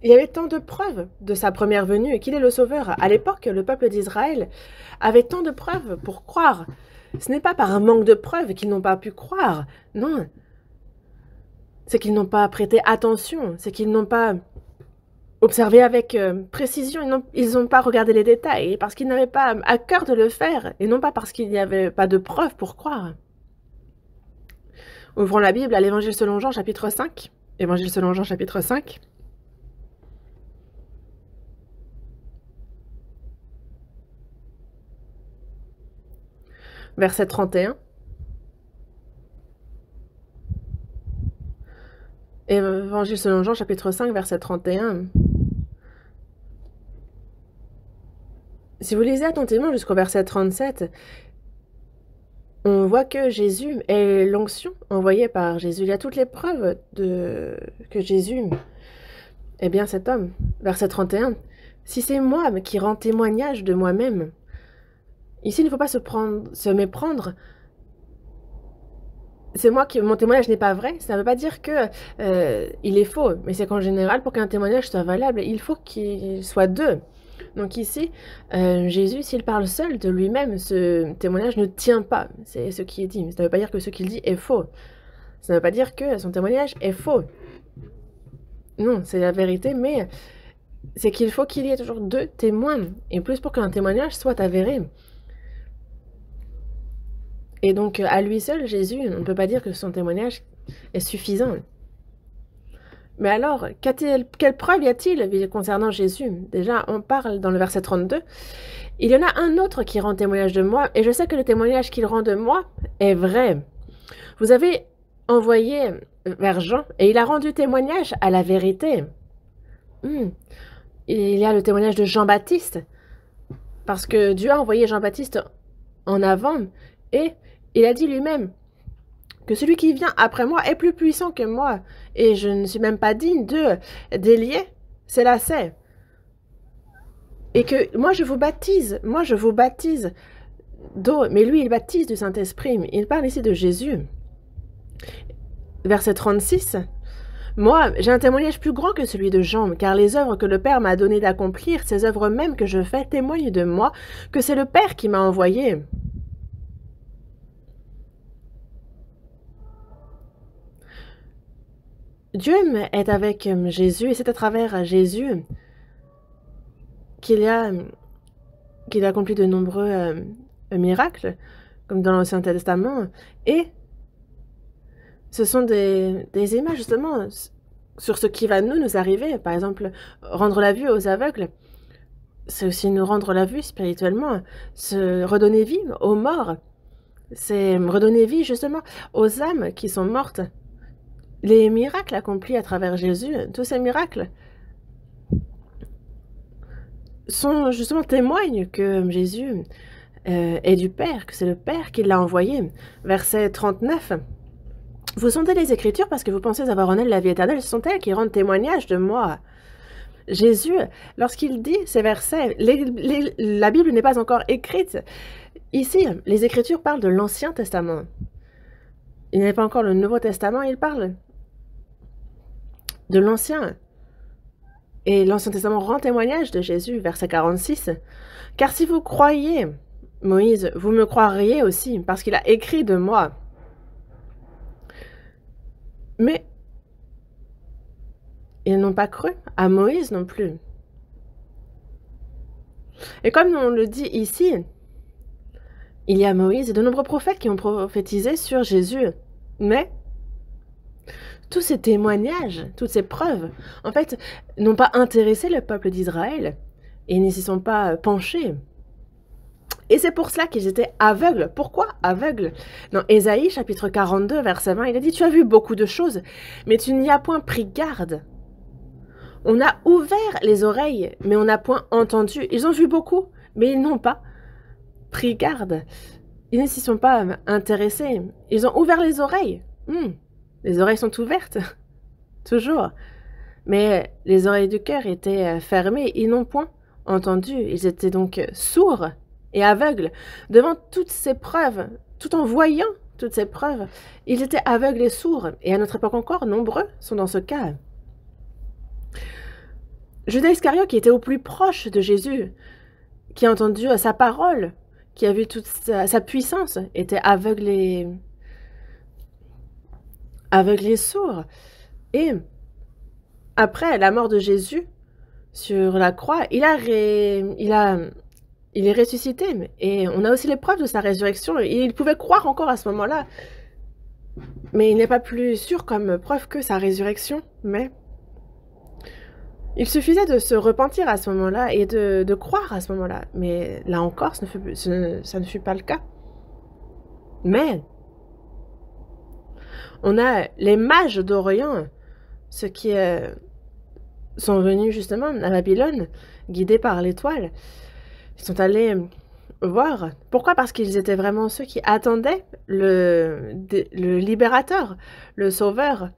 Il y avait tant de preuves de sa première venue et qu'il est le Sauveur. À l'époque, le peuple d'Israël avait tant de preuves pour croire. Ce n'est pas par un manque de preuves qu'ils n'ont pas pu croire. Non. C'est qu'ils n'ont pas prêté attention. C'est qu'ils n'ont pas observé avec précision. Ils n'ont pas regardé les détails parce qu'ils n'avaient pas à cœur de le faire et non pas parce qu'il n'y avait pas de preuves pour croire. Ouvrons la Bible à l'Évangile selon Jean, chapitre 5. Évangile selon Jean, chapitre 5. Verset 31. Évangile selon Jean, chapitre 5, verset 31. Si vous lisez attentivement jusqu'au verset 37, on voit que Jésus est l'onction envoyée par Jésus. Il y a toutes les preuves que Jésus est bien cet homme. Verset 31. Si c'est moi qui rends témoignage de moi-même, ici il ne faut pas se méprendre. C'est moi qui... Mon témoignage n'est pas vrai, ça ne veut pas dire que il est faux, mais c'est qu'en général, pour qu'un témoignage soit valable, il faut qu'il soit deux. Donc ici, Jésus, s'il parle seul de lui-même, ce témoignage ne tient pas. C'est ce qui est dit. Mais ça ne veut pas dire que ce qu'il dit est faux. Ça ne veut pas dire que son témoignage est faux. Non, c'est la vérité, mais c'est qu'il faut qu'il y ait toujours deux témoins. Et plus pour qu'un témoignage soit avéré. Et donc, à lui seul, Jésus, on ne peut pas dire que son témoignage est suffisant. Mais alors, quelle preuve y a-t-il concernant Jésus? Déjà, on parle dans le verset 32. Il y en a un autre qui rend témoignage de moi, et je sais que le témoignage qu'il rend de moi est vrai. Vous avez envoyé vers Jean, et il a rendu témoignage à la vérité. Il y a le témoignage de Jean-Baptiste, parce que Dieu a envoyé Jean-Baptiste en avant, et il a dit lui-même que celui qui vient après moi est plus puissant que moi, et je ne suis même pas digne d'élier ses lacets. Et que moi je vous baptise d'eau, mais lui il baptise du Saint-Esprit. Il parle ici de Jésus. Verset 36. Moi, j'ai un témoignage plus grand que celui de Jean, car les œuvres que le Père m'a donné d'accomplir, ces œuvres mêmes que je fais, témoignent de moi, que c'est le Père qui m'a envoyé. Dieu est avec Jésus, et c'est à travers Jésus qu'il a accompli de nombreux miracles, comme dans l'Ancien Testament, et ce sont des images justement sur ce qui va nous arriver. Par exemple, rendre la vue aux aveugles, c'est aussi nous rendre la vue spirituellement, se redonner vie aux morts, c'est redonner vie justement aux âmes qui sont mortes. Les miracles accomplis à travers Jésus, tous ces miracles sont justement témoignent que Jésus est du Père, que c'est le Père qui l'a envoyé. Verset 39. Vous sondez les Écritures parce que vous pensez avoir en elles la vie éternelle, ce sont elles qui rendent témoignage de moi. Jésus, lorsqu'il dit ces versets, la Bible n'est pas encore écrite. Ici, les Écritures parlent de l'Ancien Testament. Il n'est pas encore le Nouveau Testament, il parle de l'Ancien. Et l'Ancien Testament rend témoignage de Jésus, verset 46. « Car si vous croyez, Moïse, vous me croiriez aussi, parce qu'il a écrit de moi. » Mais ils n'ont pas cru à Moïse non plus. Et comme on le dit ici, il y a Moïse et de nombreux prophètes qui ont prophétisé sur Jésus. Mais tous ces témoignages, toutes ces preuves, en fait, n'ont pas intéressé le peuple d'Israël et ils n'y s'y sont pas penchés. Et c'est pour cela qu'ils étaient aveugles. Pourquoi aveugles? Dans Ésaïe, chapitre 42, verset 20, il a dit « Tu as vu beaucoup de choses, mais tu n'y as point pris garde. On a ouvert les oreilles, mais on n'a point entendu. Ils ont vu beaucoup, mais ils n'ont pas pris garde. Ils ne s'y sont pas intéressés. Ils ont ouvert les oreilles. Les oreilles sont ouvertes, toujours. Mais les oreilles du cœur étaient fermées. Ils n'ont point entendu. Ils étaient donc sourds et aveugles devant toutes ces preuves. Tout en voyant toutes ces preuves, ils étaient aveugles et sourds. Et à notre époque encore, nombreux sont dans ce cas. Judas Iscariote, qui était au plus proche de Jésus, qui a entendu sa parole, qui a vu toute sa puissance, était aveugle et sourd. Et après la mort de Jésus sur la croix, il est ressuscité. Et on a aussi les preuves de sa résurrection. Il pouvait croire encore à ce moment-là. Mais il n'est pas plus sûr comme preuve que sa résurrection. Mais il suffisait de se repentir à ce moment-là et de croire à ce moment-là. Mais là encore, ça ne fut pas le cas. Mais on a les mages d'Orient, ceux qui sont venus justement à Babylone, guidés par l'étoile. Ils sont allés voir. Pourquoi? Parce qu'ils étaient vraiment ceux qui attendaient le libérateur, le sauveur,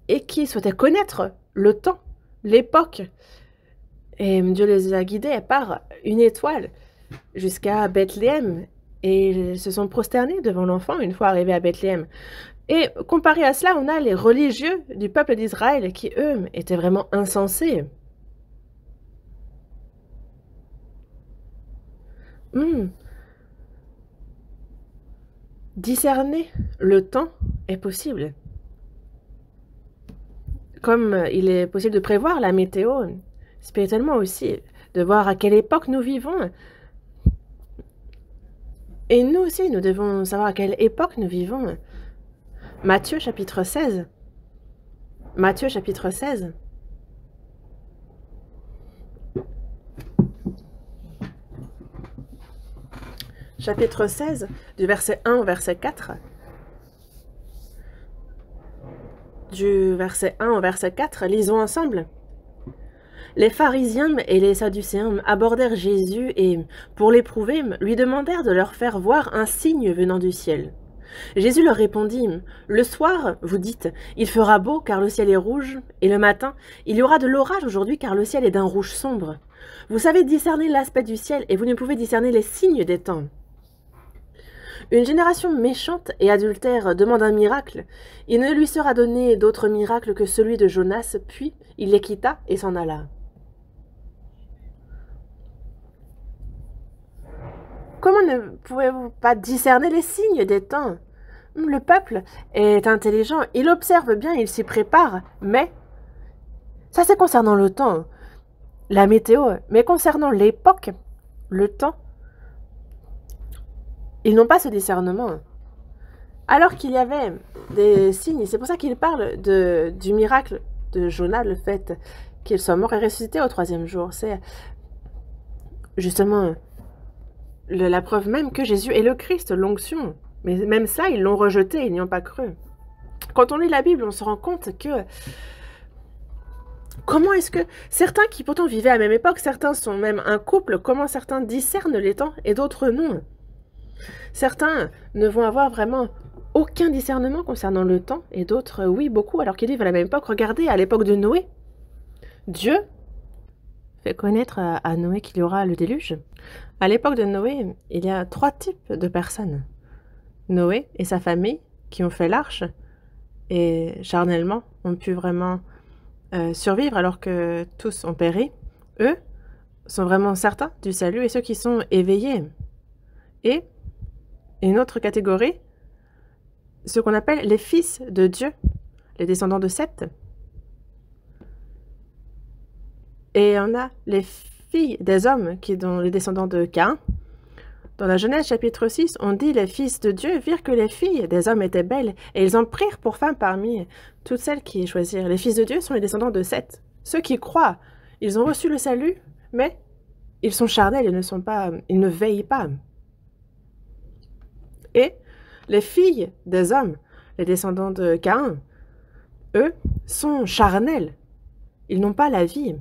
et qui souhaitaient connaître le temps, l'époque. Et Dieu les a guidés par une étoile jusqu'à Bethléem. Et ils se sont prosternés devant l'enfant une fois arrivés à Bethléem. Et comparé à cela, on a les religieux du peuple d'Israël qui, eux, étaient vraiment insensés. Discerner le temps est possible. Comme il est possible de prévoir la météo, spirituellement aussi, de voir à quelle époque nous vivons. Et nous aussi, nous devons savoir à quelle époque nous vivons. Matthieu chapitre 16. Matthieu chapitre 16. Chapitre 16, du verset 1 au verset 4. Du verset 1 au verset 4, lisons ensemble. Les pharisiens et les sadducéens abordèrent Jésus et, pour l'éprouver, lui demandèrent de leur faire voir un signe venant du ciel. Jésus leur répondit, « Le soir, vous dites, il fera beau car le ciel est rouge, et le matin, il y aura de l'orage aujourd'hui car le ciel est d'un rouge sombre. Vous savez discerner l'aspect du ciel et vous ne pouvez discerner les signes des temps. Une génération méchante et adultère demande un miracle. Il ne lui sera donné d'autre miracle que celui de Jonas, puis il les quitta et s'en alla. » Comment ne pouvez-vous pas discerner les signes des temps? Le peuple est intelligent, il observe bien, il s'y prépare, mais ça c'est concernant le temps, la météo, mais concernant l'époque, le temps, ils n'ont pas ce discernement. Alors qu'il y avait des signes, c'est pour ça qu'il parle du miracle de Jonas, le fait qu'il soit mort et ressuscité au 3e jour. C'est justement la preuve même que Jésus est le Christ, l'onction. Mais même ça, ils l'ont rejeté, ils n'y ont pas cru. Quand on lit la Bible, on se rend compte que comment est-ce que certains qui pourtant vivaient à la même époque, certains sont même un couple, comment certains discernent les temps et d'autres non? Certains ne vont avoir vraiment aucun discernement concernant le temps et d'autres, oui, beaucoup, alors qu'ils vivent à la même époque. Regardez, à l'époque de Noé, Dieu fait connaître à Noé qu'il y aura le déluge. À l'époque de Noé, il y a 3 types de personnes. Noé et sa famille qui ont fait l'arche et charnellement ont pu vraiment survivre alors que tous ont péri. Eux sont vraiment certains du salut et ceux qui sont éveillés. Et une autre catégorie, ce qu'on appelle les fils de Dieu, les descendants de Seth. Et on a les filles des hommes qui sont les descendants de Caïn. Dans la Genèse chapitre 6, on dit les fils de Dieu virent que les filles des hommes étaient belles et ils en prirent pour femmes parmi toutes celles qui choisirent. Les fils de Dieu sont les descendants de Seth. Ceux qui croient, ils ont reçu le salut, mais Ils sont charnels, ils ne veillent pas. Et les filles des hommes, les descendants de Caïn, eux, sont charnels. Ils n'ont pas la vie.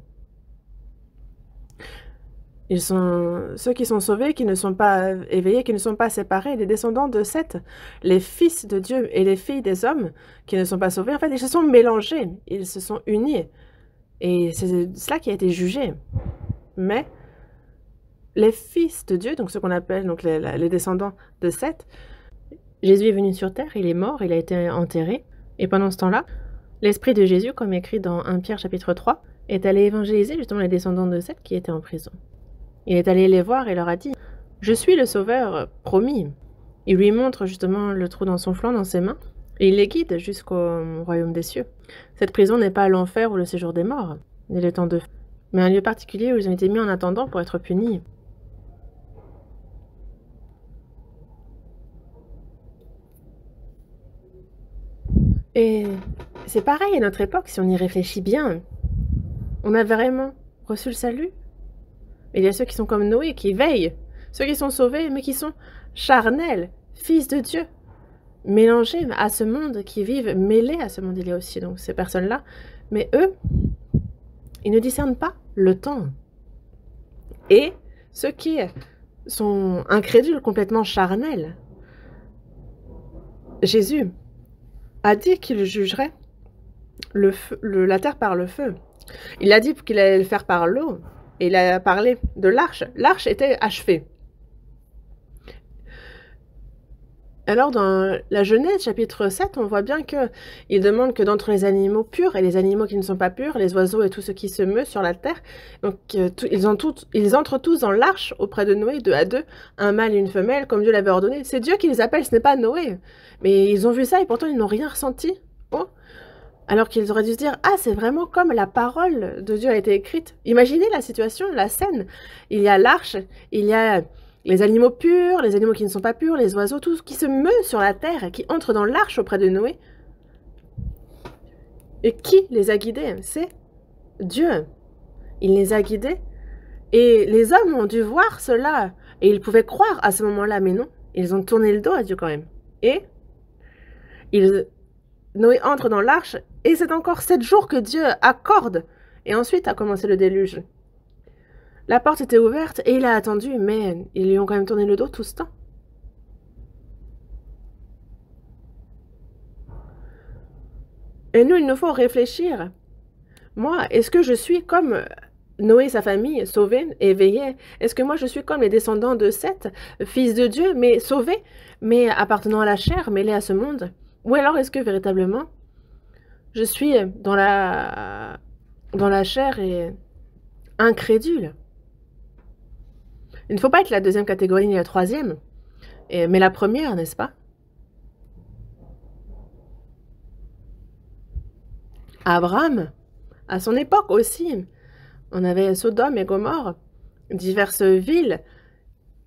Ils sont ceux qui sont sauvés, qui ne sont pas éveillés, qui ne sont pas séparés, les descendants de Seth, les fils de Dieu et les filles des hommes qui ne sont pas sauvés. En fait, ils se sont mélangés, ils se sont unis. Et c'est cela qui a été jugé. Mais les fils de Dieu, donc ce qu'on appelle donc les descendants de Seth, Jésus est venu sur terre, il est mort, il a été enterré. Et pendant ce temps-là, l'esprit de Jésus, comme écrit dans 1 Pierre chapitre 3, est allé évangéliser justement les descendants de Seth qui étaient en prison. Il est allé les voir et leur a dit « Je suis le sauveur promis ». Il lui montre justement le trou dans son flanc, dans ses mains, et il les guide jusqu'au royaume des cieux. Cette prison n'est pas l'enfer ou le séjour des morts, ni le temps de feu, mais un lieu particulier où ils ont été mis en attendant pour être punis. Et c'est pareil à notre époque, si on y réfléchit bien. On a vraiment reçu le salut. Il y a ceux qui sont comme Noé, qui veillent. Ceux qui sont sauvés, mais qui sont charnels, fils de Dieu, mélangés à ce monde, qui vivent mêlés à ce monde. Il y a aussi donc ces personnes-là. Mais eux, ils ne discernent pas le temps. Et ceux qui sont incrédules, complètement charnels, Jésus a dit qu'il jugerait la terre par le feu. Il a dit qu'il allait le faire par l'eau. Et il a parlé de l'arche. L'arche était achevée. Alors, dans la Genèse, chapitre 7, on voit bien qu'il demande que d'entre les animaux purs et les animaux qui ne sont pas purs, les oiseaux et tout ce qui se meut sur la terre, donc ils entrent tous dans l'arche auprès de Noé, 2 à 2, un mâle et une femelle, comme Dieu l'avait ordonné. C'est Dieu qui les appelle, ce n'est pas Noé. Mais ils ont vu ça et pourtant ils n'ont rien ressenti. Oh. Alors qu'ils auraient dû se dire « Ah, c'est vraiment comme la parole de Dieu a été écrite. » Imaginez la situation, la scène. Il y a l'arche, il y a les animaux purs, les animaux qui ne sont pas purs, les oiseaux, tout ce qui se meut sur la terre, qui entre dans l'arche auprès de Noé. Et qui les a guidés? C'est Dieu. Il les a guidés. Et les hommes ont dû voir cela. Et ils pouvaient croire à ce moment-là, mais non. Ils ont tourné le dos à Dieu quand même. Et Noé entre dans l'arche, et c'est encore 7 jours que Dieu accorde. Et ensuite a commencé le déluge. La porte était ouverte, et il a attendu, mais ils lui ont quand même tourné le dos tout ce temps. Et nous, il nous faut réfléchir. Moi, est-ce que je suis comme Noé et sa famille, sauvés, éveillés? Est-ce que moi, je suis comme les descendants de Seth, fils de Dieu, mais sauvés, mais appartenant à la chair, mêlés à ce monde? Ou alors est-ce que véritablement, je suis dans la chair et incrédule? Il ne faut pas être la deuxième catégorie ni la troisième, mais la première, n'est-ce pas? Abraham, à son époque aussi, on avait Sodome et Gomorrhe, diverses villes,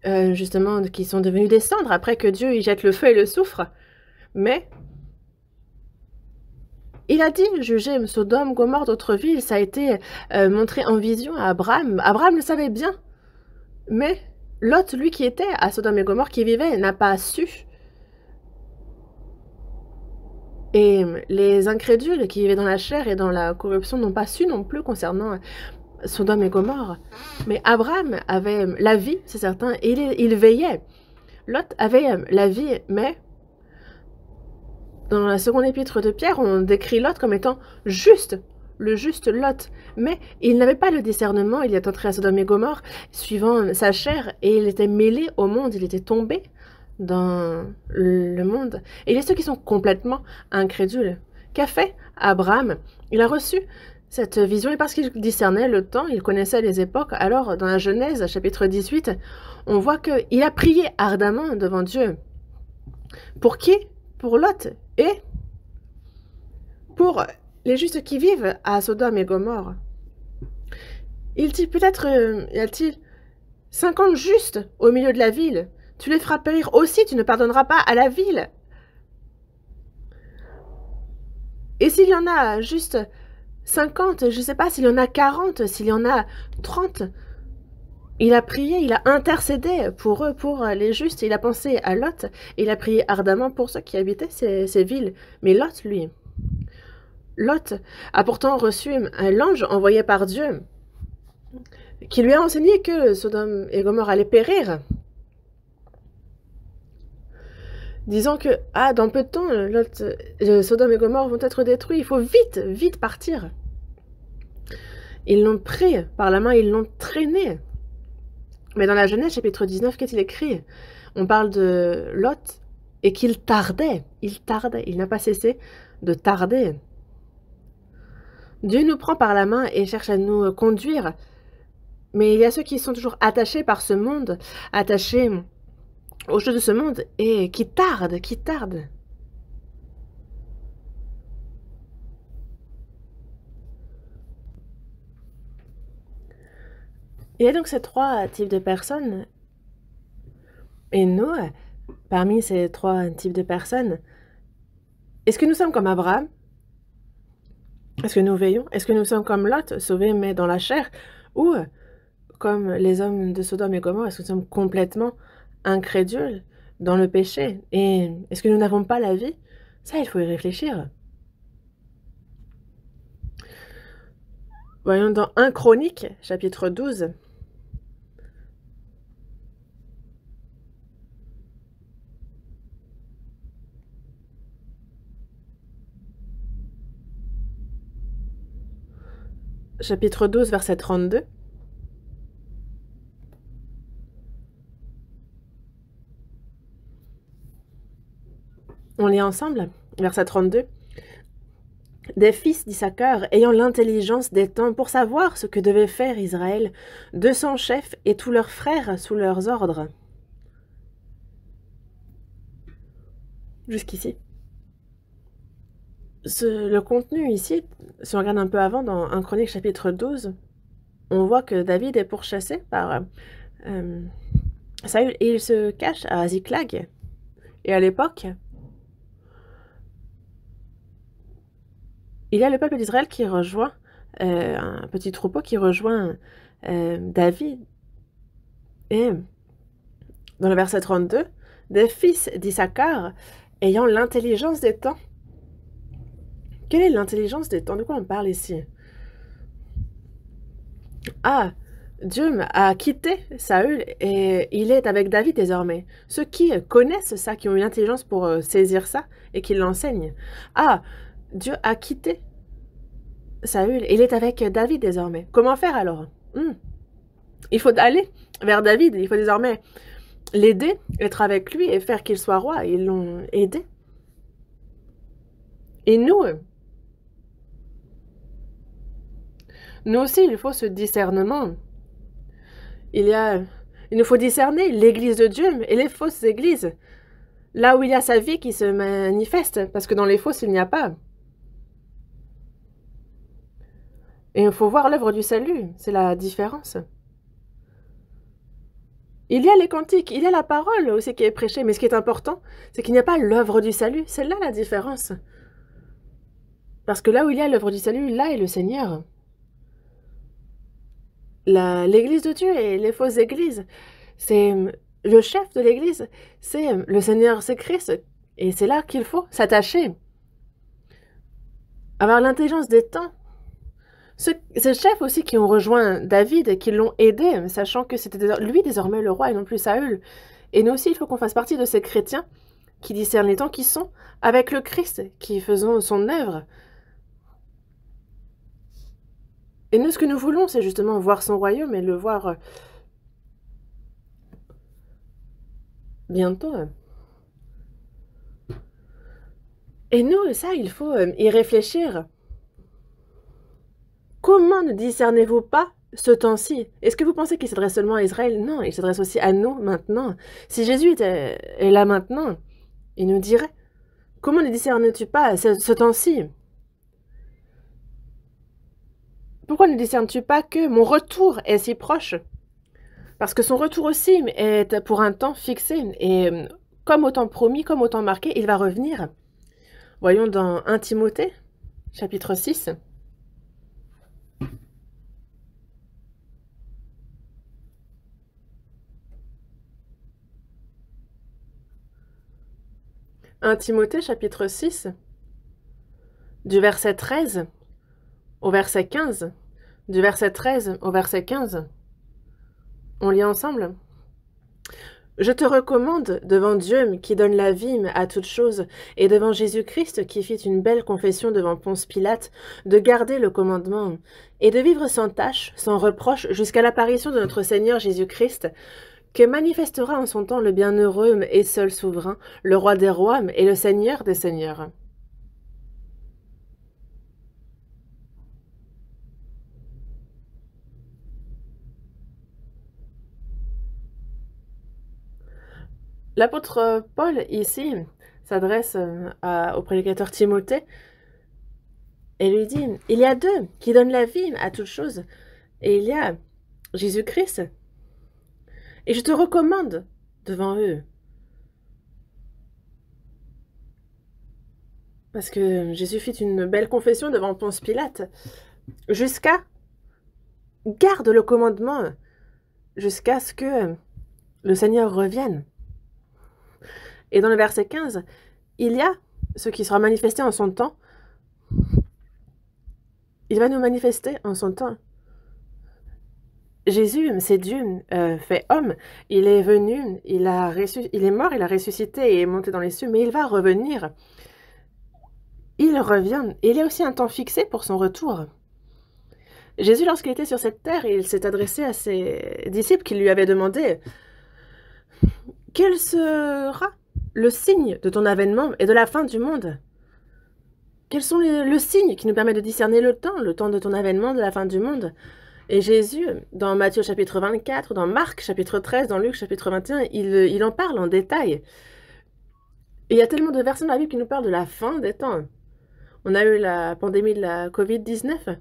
justement, qui sont devenues des cendres après que Dieu y jette le feu et le soufre. Mais il a dit juger Sodome, Gomorrhe, d'autres villes. Ça a été montré en vision à Abraham. Abraham le savait bien. Mais Lot, lui qui était à Sodome et Gomorrhe, qui vivait, n'a pas su. Et les incrédules qui vivaient dans la chair et dans la corruption n'ont pas su non plus concernant Sodome et Gomorrhe. Mais Abraham avait la vie, c'est certain, et il veillait. Lot avait la vie, mais dans la seconde épître de Pierre, on décrit Lot comme étant juste, le juste Lot. Mais il n'avait pas le discernement, il est entré à Sodome et Gomorrhe, suivant sa chair, et il était mêlé au monde, il était tombé dans le monde. Et il y a ceux qui sont complètement incrédules. Qu'a fait Abraham? Il a reçu cette vision, et parce qu'il discernait le temps, il connaissait les époques, alors dans la Genèse, chapitre 18, on voit qu'il a prié ardemment devant Dieu. Pour qui? Pour Lot et pour les justes qui vivent à Sodome et Gomorrhe. Il dit peut-être, y a-t-il 50 justes au milieu de la ville? Tu les feras périr aussi, tu ne pardonneras pas à la ville. Et s'il y en a juste 50, je ne sais pas s'il y en a 40, s'il y en a 30, Il a prié, il a intercédé pour eux, pour les justes. Il a pensé à Lot. Il a prié ardemment pour ceux qui habitaient ces villes. Mais Lot, lui, Lot a pourtant reçu l'ange envoyé par Dieu qui lui a enseigné que Sodome et Gomorrhe allaient périr. Disant que, dans peu de temps, Sodome et Gomorrhe vont être détruits. Il faut vite, vite partir. Ils l'ont pris par la main, ils l'ont traîné. Mais dans la Genèse, chapitre 19, qu'est-il écrit? On parle de Lot et qu'il tardait. Il tardait. Il n'a pas cessé de tarder. Dieu nous prend par la main et cherche à nous conduire. Mais il y a ceux qui sont toujours attachés par ce monde, attachés aux choses de ce monde et qui tardent, qui tardent. Il y a donc ces trois types de personnes. Et nous, parmi ces trois types de personnes, est-ce que nous sommes comme Abraham? Est-ce que nous veillons? Est-ce que nous sommes comme Lot, sauvés mais dans la chair? Ou comme les hommes de Sodome et Gomorrhe, est-ce que nous sommes complètement incrédules dans le péché? Et est-ce que nous n'avons pas la vie? Ça, il faut y réfléchir. Voyons dans 1 Chronique, chapitre 12. Chapitre 12, verset 32. On lit ensemble, verset 32. Des fils d'Issachar, ayant l'intelligence des temps pour savoir ce que devait faire Israël, 200 chefs et tous leurs frères sous leurs ordres. Jusqu'ici. Le contenu ici, si on regarde un peu avant, dans 1 Chronique chapitre 12, on voit que David est pourchassé par Saül et il se cache à Ziklag. Et à l'époque, il y a le peuple d'Israël qui rejoint, un petit troupeau qui rejoint David. Et dans le verset 32, des fils d'Issachar ayant l'intelligence des temps. Quelle est l'intelligence des temps? De quoi on parle ici? Dieu a quitté Saül et il est avec David désormais. Ceux qui connaissent ça, qui ont une intelligence pour saisir ça et qui l'enseignent. Dieu a quitté Saül et il est avec David désormais. Comment faire alors? Il faut aller vers David, il faut désormais l'aider, être avec lui et faire qu'il soit roi. Ils l'ont aidé. Et nous aussi, il faut ce discernement. Il nous faut discerner l'église de Dieu et les fausses églises. Là où il y a sa vie qui se manifeste, parce que dans les fausses, il n'y a pas. Et il faut voir l'œuvre du salut, c'est la différence. Il y a les cantiques, il y a la parole aussi qui est prêchée, mais ce qui est important, c'est qu'il n'y a pas l'œuvre du salut. C'est là la différence. Parce que là où il y a l'œuvre du salut, là est le Seigneur. L'église de Dieu et les fausses églises, c'est le chef de l'église, c'est le Seigneur, c'est Christ. Et c'est là qu'il faut s'attacher. Avoir l'intelligence des temps. Ces chefs aussi qui ont rejoint David et qui l'ont aidé, sachant que c'était lui désormais le roi et non plus Saül. Et nous aussi, il faut qu'on fasse partie de ces chrétiens qui discernent les temps qui sont avec le Christ, qui faisons son œuvre. Et nous, ce que nous voulons, c'est justement voir son royaume et le voir bientôt. Et nous, ça, il faut y réfléchir. Comment ne discernez-vous pas ce temps-ci? Est-ce que vous pensez qu'il s'adresse seulement à Israël? Non, il s'adresse aussi à nous maintenant. Si Jésus est là maintenant, il nous dirait, comment ne discernes-tu pas ce temps-ci? Pourquoi ne discernes-tu pas que mon retour est si proche? Parce que son retour aussi est pour un temps fixé. Et comme au temps promis, comme au temps marqué, il va revenir. Voyons dans 1 Timothée, chapitre 6. 1 Timothée chapitre 6, du verset 13 au verset 15. Du verset 13 au verset 15. On lit ensemble. Je te recommande, devant Dieu qui donne la vie à toutes choses, et devant Jésus-Christ qui fit une belle confession devant Ponce Pilate, de garder le commandement, et de vivre sans tache, sans reproche, jusqu'à l'apparition de notre Seigneur Jésus-Christ, que manifestera en son temps le bienheureux et seul souverain, le roi des rois et le Seigneur des seigneurs. L'apôtre Paul, ici, s'adresse au prédicateur Timothée et lui dit, il y a deux qui donnent la vie à toutes choses, et il y a Jésus-Christ, et je te recommande devant eux. Parce que Jésus fit une belle confession devant Ponce Pilate, jusqu'à garde le commandement, jusqu'à ce que le Seigneur revienne. Et dans le verset 15, il y a ce qui sera manifesté en son temps. Il va nous manifester en son temps. Jésus, c'est Dieu fait homme. Il est venu, il est mort, il a ressuscité et est monté dans les cieux, mais il va revenir. Il revient. Et il y a aussi un temps fixé pour son retour. Jésus, lorsqu'il était sur cette terre, il s'est adressé à ses disciples qui lui avaient demandé « Quel sera le signe de ton avènement et de la fin du monde? Quels sont le signe qui nous permet de discerner le temps de ton avènement, de la fin du monde ?» Et Jésus, dans Matthieu chapitre 24, dans Marc chapitre 13, dans Luc chapitre 21, il en parle en détail. Et il y a tellement de versets dans la Bible qui nous parlent de la fin des temps. On a eu la pandémie de la Covid-19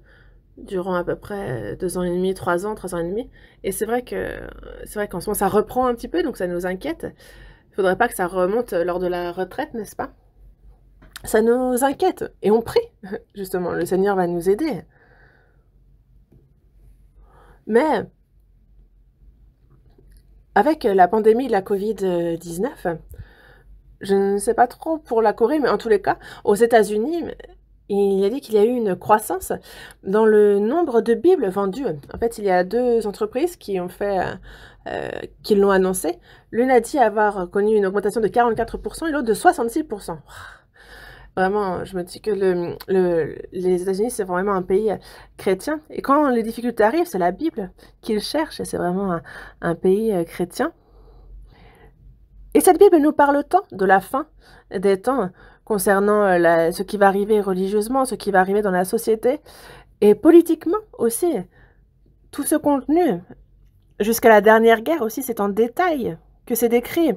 durant à peu près 2 ans et demi, 3 ans et demi. Et c'est vrai qu'en ce moment, ça reprend un petit peu, donc ça nous inquiète. Il ne faudrait pas que ça remonte lors de la retraite, n'est-ce pas? Ça nous inquiète. Et on prie, justement. Le Seigneur va nous aider. Mais avec la pandémie de la Covid-19, je ne sais pas trop pour la Corée, mais en tous les cas, aux États-Unis, il a dit qu'il y a eu une croissance dans le nombre de Bibles vendues. En fait, il y a 2 entreprises qui l'ont annoncé. L'une a dit avoir connu une augmentation de 44% et l'autre de 66%. Vraiment, je me dis que les États-Unis, c'est vraiment un pays chrétien. Et quand les difficultés arrivent, c'est la Bible qu'ils cherchent. Et c'est vraiment un pays chrétien. Et cette Bible nous parle tant de la fin des temps concernant ce qui va arriver religieusement, ce qui va arriver dans la société, et politiquement aussi. Tout ce contenu, jusqu'à la dernière guerre aussi, c'est en détail que c'est décrit.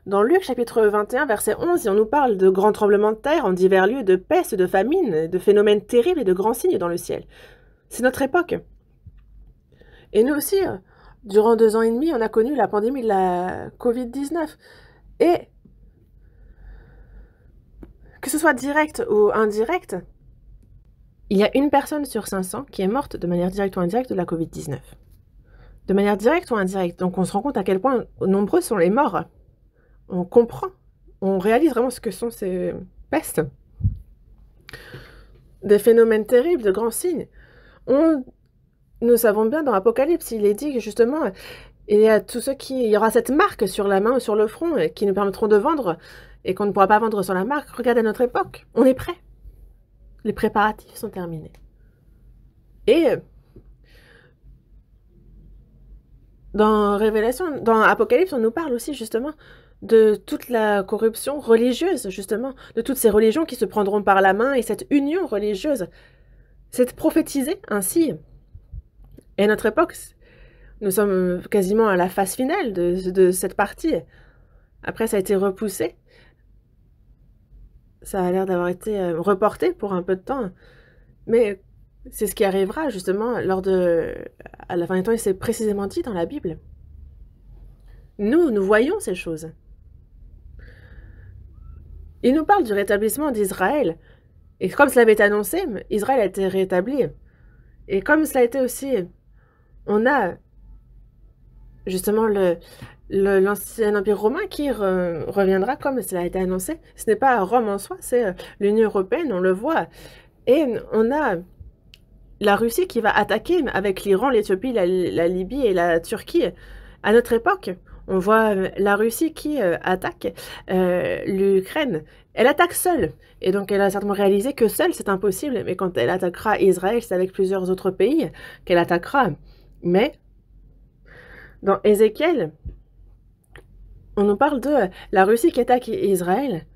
Dans Luc chapitre 21, verset 11, on nous parle de grands tremblements de terre en divers lieux, de pestes, de famines, de phénomènes terribles et de grands signes dans le ciel. C'est notre époque. Et nous aussi, durant 2 ans et demi, on a connu la pandémie de la Covid-19. Et que ce soit direct ou indirect, il y a une personne sur 500 qui est morte de manière directe ou indirecte de la Covid-19. De manière directe ou indirecte. Donc on se rend compte à quel point nombreux sont les morts. On comprend, on réalise vraiment ce que sont ces pestes. Des phénomènes terribles, de grands signes. Nous savons bien dans l'Apocalypse, il est dit que justement, il y aura cette marque sur la main ou sur le front qui nous permettront de vendre et qu'on ne pourra pas vendre sans la marque. Regardez notre époque, on est prêt. Les préparatifs sont terminés. Et dans Apocalypse, on nous parle aussi justement de toute la corruption religieuse, justement, de toutes ces religions qui se prendront par la main et cette union religieuse. C'est prophétisé ainsi. Et à notre époque, nous sommes quasiment à la phase finale de cette partie. Après, ça a été repoussé. Ça a l'air d'avoir été reporté pour un peu de temps. Mais c'est ce qui arrivera justement à la fin des temps, et c'est précisément dit dans la Bible. Nous voyons ces choses. Il nous parle du rétablissement d'Israël. Et comme cela avait été annoncé, Israël a été rétabli. Et comme cela a été aussi, on a justement l'ancien empire romain qui reviendra comme cela a été annoncé. Ce n'est pas Rome en soi, c'est l'Union européenne, on le voit. Et on a la Russie qui va attaquer avec l'Iran, l'Éthiopie, la Libye et la Turquie. À notre époque, on voit la Russie qui attaque l'Ukraine. Elle attaque seule. Et donc, elle a certainement réalisé que seule, c'est impossible. Mais quand elle attaquera Israël, c'est avec plusieurs autres pays qu'elle attaquera. Mais, dans Ézéchiel, on nous parle de la Russie qui attaque Israël.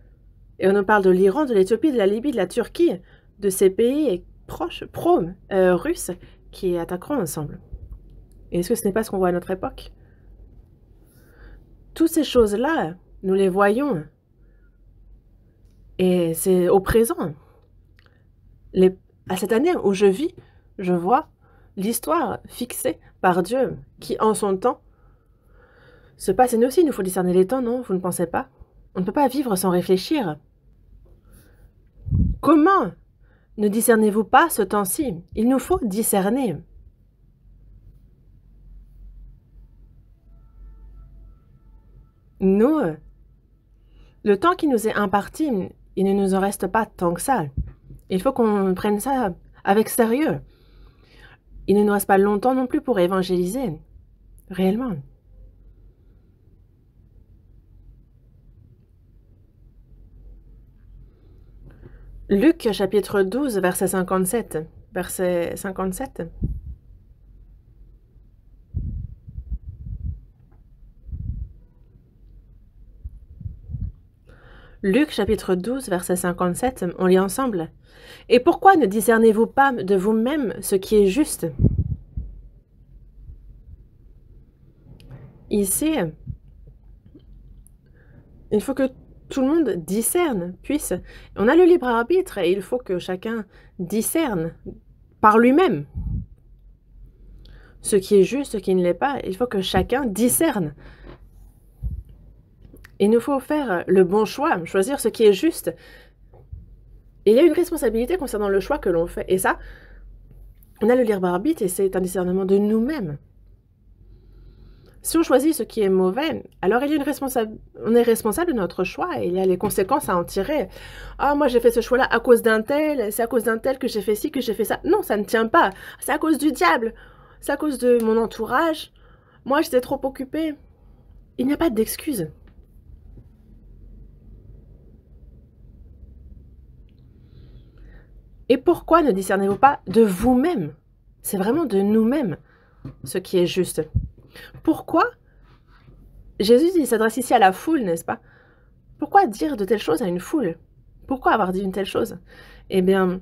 Et on nous parle de l'Iran, de l'Éthiopie, de la Libye, de la Turquie, de ces pays proches, pro-russes, qui attaqueront ensemble. Et est-ce que ce n'est pas ce qu'on voit à notre époque? Toutes ces choses-là, nous les voyons. Et c'est au présent. À cette année où je vis, je vois l'histoire fixée par Dieu qui, en son temps, se passe. Et nous aussi, il nous faut discerner les temps, non? Vous ne pensez pas? On ne peut pas vivre sans réfléchir. Comment ne discernez-vous pas ce temps-ci? Il nous faut discerner. Nous, le temps qui nous est imparti, il ne nous en reste pas tant que ça. Il faut qu'on prenne ça avec sérieux. Il ne nous reste pas longtemps non plus pour évangéliser. Réellement. Luc chapitre 12, verset 57. Verset 57. Luc chapitre 12, verset 57, on lit ensemble. « Et pourquoi ne discernez-vous pas de vous-même ce qui est juste ?» Ici, il faut que tout le monde discerne, puisse. On a le libre arbitre et il faut que chacun discerne par lui-même ce qui est juste, ce qui ne l'est pas. Il faut que chacun discerne. Il nous faut faire le bon choix, choisir ce qui est juste. Et il y a une responsabilité concernant le choix que l'on fait. Et ça, on a le libre arbitre et c'est un discernement de nous-mêmes. Si on choisit ce qui est mauvais, alors il y a on est responsable de notre choix et il y a les conséquences à en tirer. Ah, moi j'ai fait ce choix-là à cause d'un tel, c'est à cause d'un tel que j'ai fait ci, que j'ai fait ça. Non, ça ne tient pas. C'est à cause du diable. C'est à cause de mon entourage. Moi j'étais trop occupée. Il n'y a pas d'excuse. Et pourquoi ne discernez-vous pas de vous-même? C'est vraiment de nous-mêmes ce qui est juste. Pourquoi Jésus il s'adresse ici à la foule, n'est-ce pas? Pourquoi dire de telles choses à une foule? Pourquoi avoir dit une telle chose? Eh bien,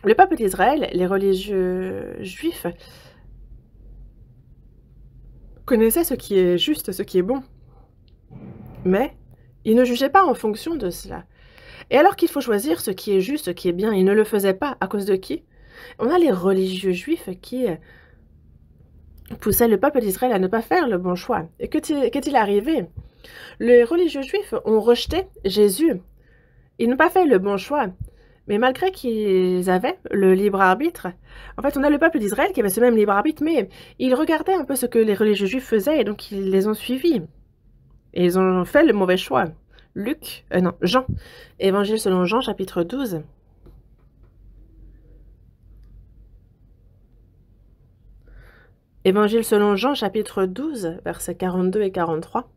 le peuple d'Israël, les religieux juifs, connaissaient ce qui est juste, ce qui est bon. Mais ils ne jugeaient pas en fonction de cela. Et alors qu'il faut choisir ce qui est juste, ce qui est bien, ils ne le faisaient pas. À cause de qui? On a les religieux juifs qui poussaient le peuple d'Israël à ne pas faire le bon choix. Et qu'est-il arrivé? Les religieux juifs ont rejeté Jésus. Ils n'ont pas fait le bon choix. Mais malgré qu'ils avaient le libre arbitre, en fait, on a le peuple d'Israël qui avait ce même libre arbitre, mais ils regardaient un peu ce que les religieux juifs faisaient, et donc ils les ont suivis. Et ils ont fait le mauvais choix. Jean. Évangile selon Jean, chapitre 12. Évangile selon Jean, chapitre 12, versets 42 et 43.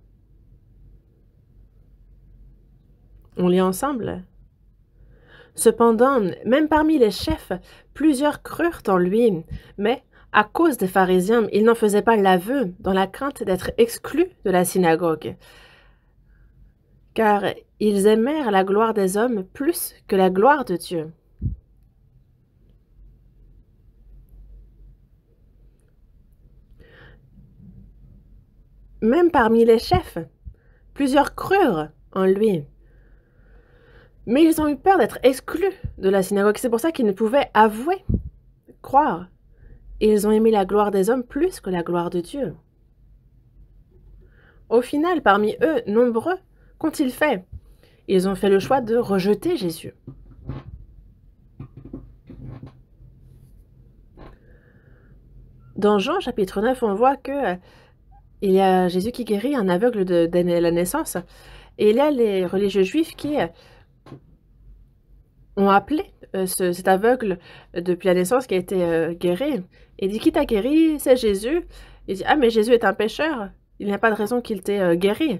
On lit ensemble. Cependant, même parmi les chefs, plusieurs crurent en lui, mais à cause des pharisiens, ils n'en faisaient pas l'aveu dans la crainte d'être exclus de la synagogue. Car ils aimèrent la gloire des hommes plus que la gloire de Dieu. Même parmi les chefs, plusieurs crurent en lui. Mais ils ont eu peur d'être exclus de la synagogue. C'est pour ça qu'ils ne pouvaient avouer, croire. Et ils ont aimé la gloire des hommes plus que la gloire de Dieu. Au final, parmi eux, nombreux, qu'ont-ils fait? Ils ont fait le choix de rejeter Jésus. Dans Jean chapitre 9, on voit que il y a Jésus qui guérit un aveugle dès la naissance. Et il y a les religieux juifs qui ont appelé cet aveugle depuis la naissance qui a été guéri. Et il dit, qui t'a guéri? C'est Jésus. Il dit, ah, mais Jésus est un pécheur. Il n'y a pas de raison qu'il t'ait guéri.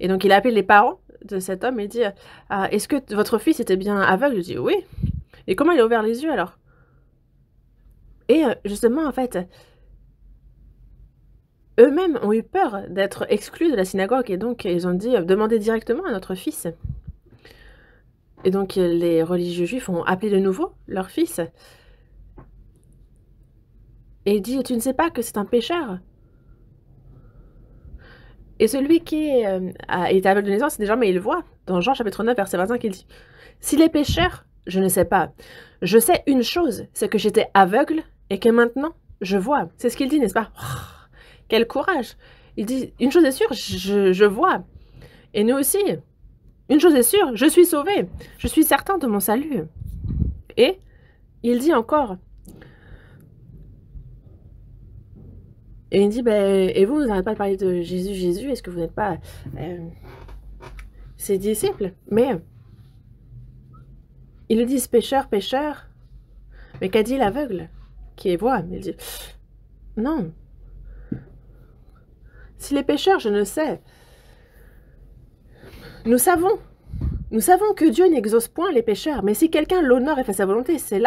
Et donc il a appelé les parents de cet homme et dit, ah, est-ce que votre fils était bien aveugle? Il dit, oui. Et comment il a ouvert les yeux alors? Et justement, en fait, eux-mêmes ont eu peur d'être exclus de la synagogue. Et donc ils ont dit, demandez directement à notre fils. Et donc les religieux juifs ont appelé de nouveau leur fils. Et il dit, tu ne sais pas que c'est un pécheur? Et celui qui est aveugle de naissance, désormais il voit. Dans Jean chapitre 9, verset 25, il dit, s'il est pécheur, je ne sais pas. Je sais une chose, c'est que j'étais aveugle et que maintenant, je vois. C'est ce qu'il dit, n'est-ce pas? Oh, quel courage! Il dit, une chose est sûre, je vois. Et nous aussi, une chose est sûre, je suis sauvé. Je suis certain de mon salut. Et il dit encore, et il dit, ben, et vous n'arrêtez pas de parler de Jésus, Jésus, est-ce que vous n'êtes pas ses disciples? Mais ils le disent pécheur, pécheur. Mais qu'a dit l'aveugle qui voit? Il dit, non. S'il est pécheur, je ne sais. Nous savons que Dieu n'exauce point les pécheurs, mais si quelqu'un l'honore et fait sa volonté, c'est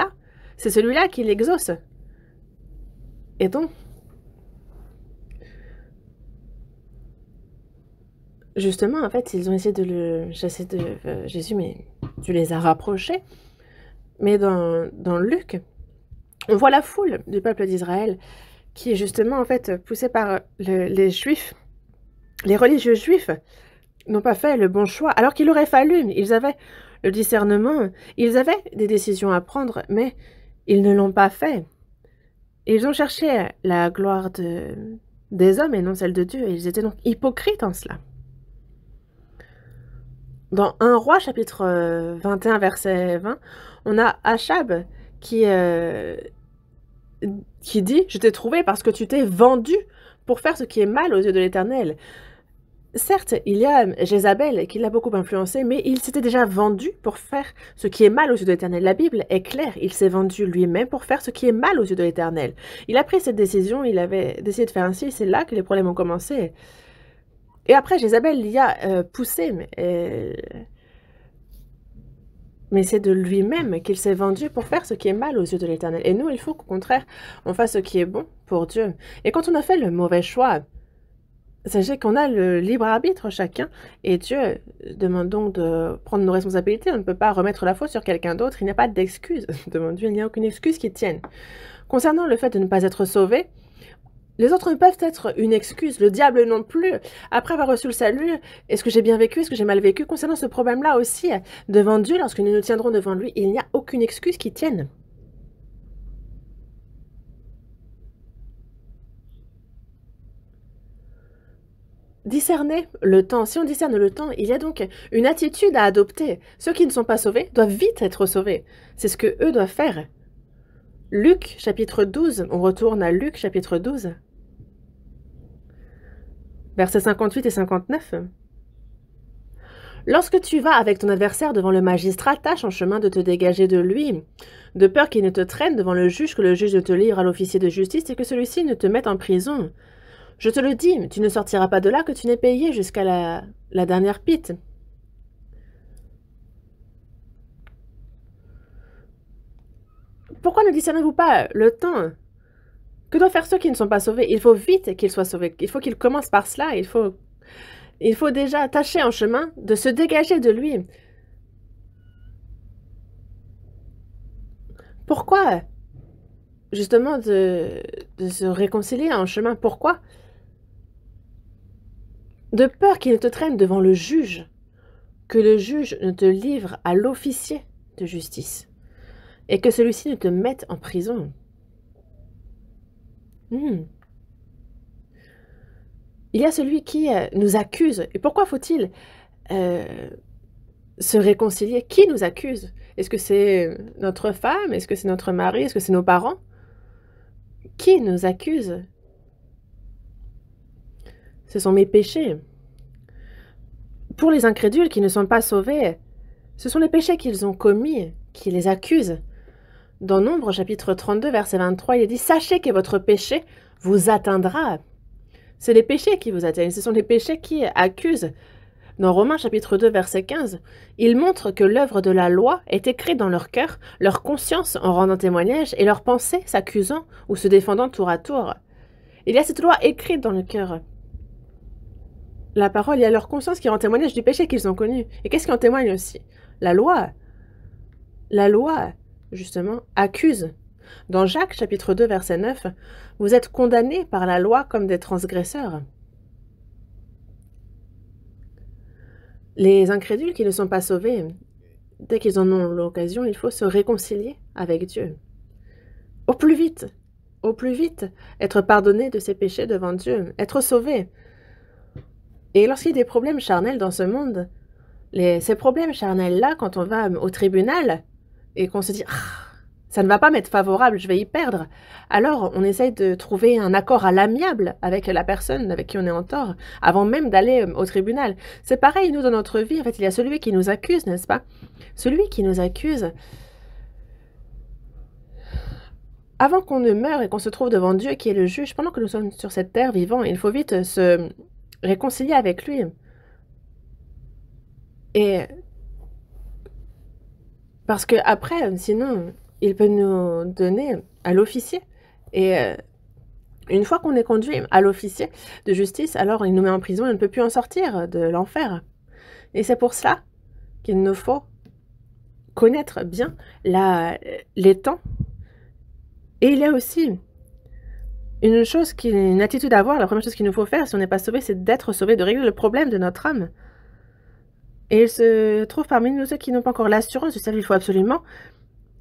celui-là qui l'exauce. Et donc, justement, en fait, ils ont essayé de le chasser de Jésus, mais Dieu les a rapprochés. Mais dans Luc, on voit la foule du peuple d'Israël qui est justement, en fait, poussée par les Juifs. Les religieux juifs n'ont pas fait le bon choix, alors qu'il aurait fallu. Ils avaient le discernement, ils avaient des décisions à prendre, mais ils ne l'ont pas fait. Ils ont cherché la gloire des hommes et non celle de Dieu, et ils étaient donc hypocrites en cela. Dans 1 Roi, chapitre 21, verset 20, on a Achab qui dit « Je t'ai trouvé parce que tu t'es vendu pour faire ce qui est mal aux yeux de l'Éternel. » Certes, il y a Jézabel qui l'a beaucoup influencé, mais il s'était déjà vendu pour faire ce qui est mal aux yeux de l'Éternel. La Bible est claire, il s'est vendu lui-même pour faire ce qui est mal aux yeux de l'Éternel. Il a pris cette décision, il avait décidé de faire ainsi, c'est là que les problèmes ont commencé. Et après, Jézabel l'y a poussé, mais c'est de lui-même qu'il s'est vendu pour faire ce qui est mal aux yeux de l'Éternel. Et nous, il faut qu'au contraire, on fasse ce qui est bon pour Dieu. Et quand on a fait le mauvais choix, sachez qu'on a le libre arbitre chacun, et Dieu demande donc de prendre nos responsabilités. On ne peut pas remettre la faute sur quelqu'un d'autre, il n'y a pas d'excuse devant Dieu, il n'y a aucune excuse qui tienne. Concernant le fait de ne pas être sauvé, les autres ne peuvent être une excuse, le diable non plus. Après avoir reçu le salut, est-ce que j'ai bien vécu, est-ce que j'ai mal vécu? Concernant ce problème-là aussi, devant Dieu, lorsque nous nous tiendrons devant lui, il n'y a aucune excuse qui tienne. Discerner le temps. Si on discerne le temps, il y a donc une attitude à adopter. Ceux qui ne sont pas sauvés doivent vite être sauvés. C'est ce que eux doivent faire. Luc, chapitre 12, on retourne à Luc, chapitre 12, versets 58 et 59. Lorsque tu vas avec ton adversaire devant le magistrat, tâche en chemin de te dégager de lui, de peur qu'il ne te traîne devant le juge, que le juge ne te livre à l'officier de justice et que celui-ci ne te mette en prison. Je te le dis, tu ne sortiras pas de là que tu n'aies payé jusqu'à la dernière pite. Pourquoi ne discernez-vous pas le temps? Que doivent faire ceux qui ne sont pas sauvés? Il faut vite qu'ils soient sauvés. Il faut qu'ils commencent par cela. Il faut déjà tâcher en chemin de se dégager de lui. Pourquoi? Justement, de se réconcilier en chemin. Pourquoi? De peur qu'il ne te traîne devant le juge, que le juge ne te livre à l'officier de justice, et que celui-ci ne te mette en prison. Il y a celui qui nous accuse. Et pourquoi faut-il se réconcilier? Qui nous accuse? Est-ce que c'est notre femme? Est-ce que c'est notre mari? Est-ce que c'est nos parents? Qui nous accuse? Ce sont mes péchés. Pour les incrédules qui ne sont pas sauvés, ce sont les péchés qu'ils ont commis qui les accusent. Dans Nombre, chapitre 32, verset 23, il est dit « Sachez que votre péché vous atteindra ». C'est les péchés qui vous atteignent, ce sont les péchés qui accusent. Dans Romains, chapitre 2, verset 15, il montre que l'œuvre de la loi est écrite dans leur cœur, leur conscience en rendant témoignage et leurs pensées s'accusant ou se défendant tour à tour. Il y a cette loi écrite dans le cœur. La parole, il y a leur conscience qui rend témoignage du péché qu'ils ont connu. Et qu'est-ce qui en témoigne aussi? La loi. La loi, justement, accuse. Dans Jacques, chapitre 2, verset 9, « Vous êtes condamnés par la loi comme des transgresseurs. » Les incrédules qui ne sont pas sauvés, dès qu'ils en ont l'occasion, il faut se réconcilier avec Dieu. Au plus vite, être pardonné de ses péchés devant Dieu, être sauvé. Et lorsqu'il y a des problèmes charnels dans ce monde, ces problèmes charnels-là, quand on va au tribunal et qu'on se dit ah, ça ne va pas m'être favorable, je vais y perdre, alors on essaye de trouver un accord à l'amiable avec la personne avec qui on est en tort, avant même d'aller au tribunal. C'est pareil, nous, dans notre vie, en fait, il y a celui qui nous accuse, n'est-ce pas? Celui qui nous accuse, avant qu'on ne meure et qu'on se trouve devant Dieu qui est le juge, pendant que nous sommes sur cette terre vivant, il faut vite se réconcilier avec lui. Et parce que après, sinon, il peut nous donner à l'officier. Et une fois qu'on est conduit à l'officier de justice, alors il nous met en prison et on ne peut plus en sortir de l'enfer. Et c'est pour cela qu'il nous faut connaître bien les temps. Et il y a aussi une attitude à avoir. La première chose qu'il nous faut faire si on n'est pas sauvé, c'est d'être sauvé, de régler le problème de notre âme. Et il se trouve parmi nous ceux qui n'ont pas encore l'assurance du salut. Il faut absolument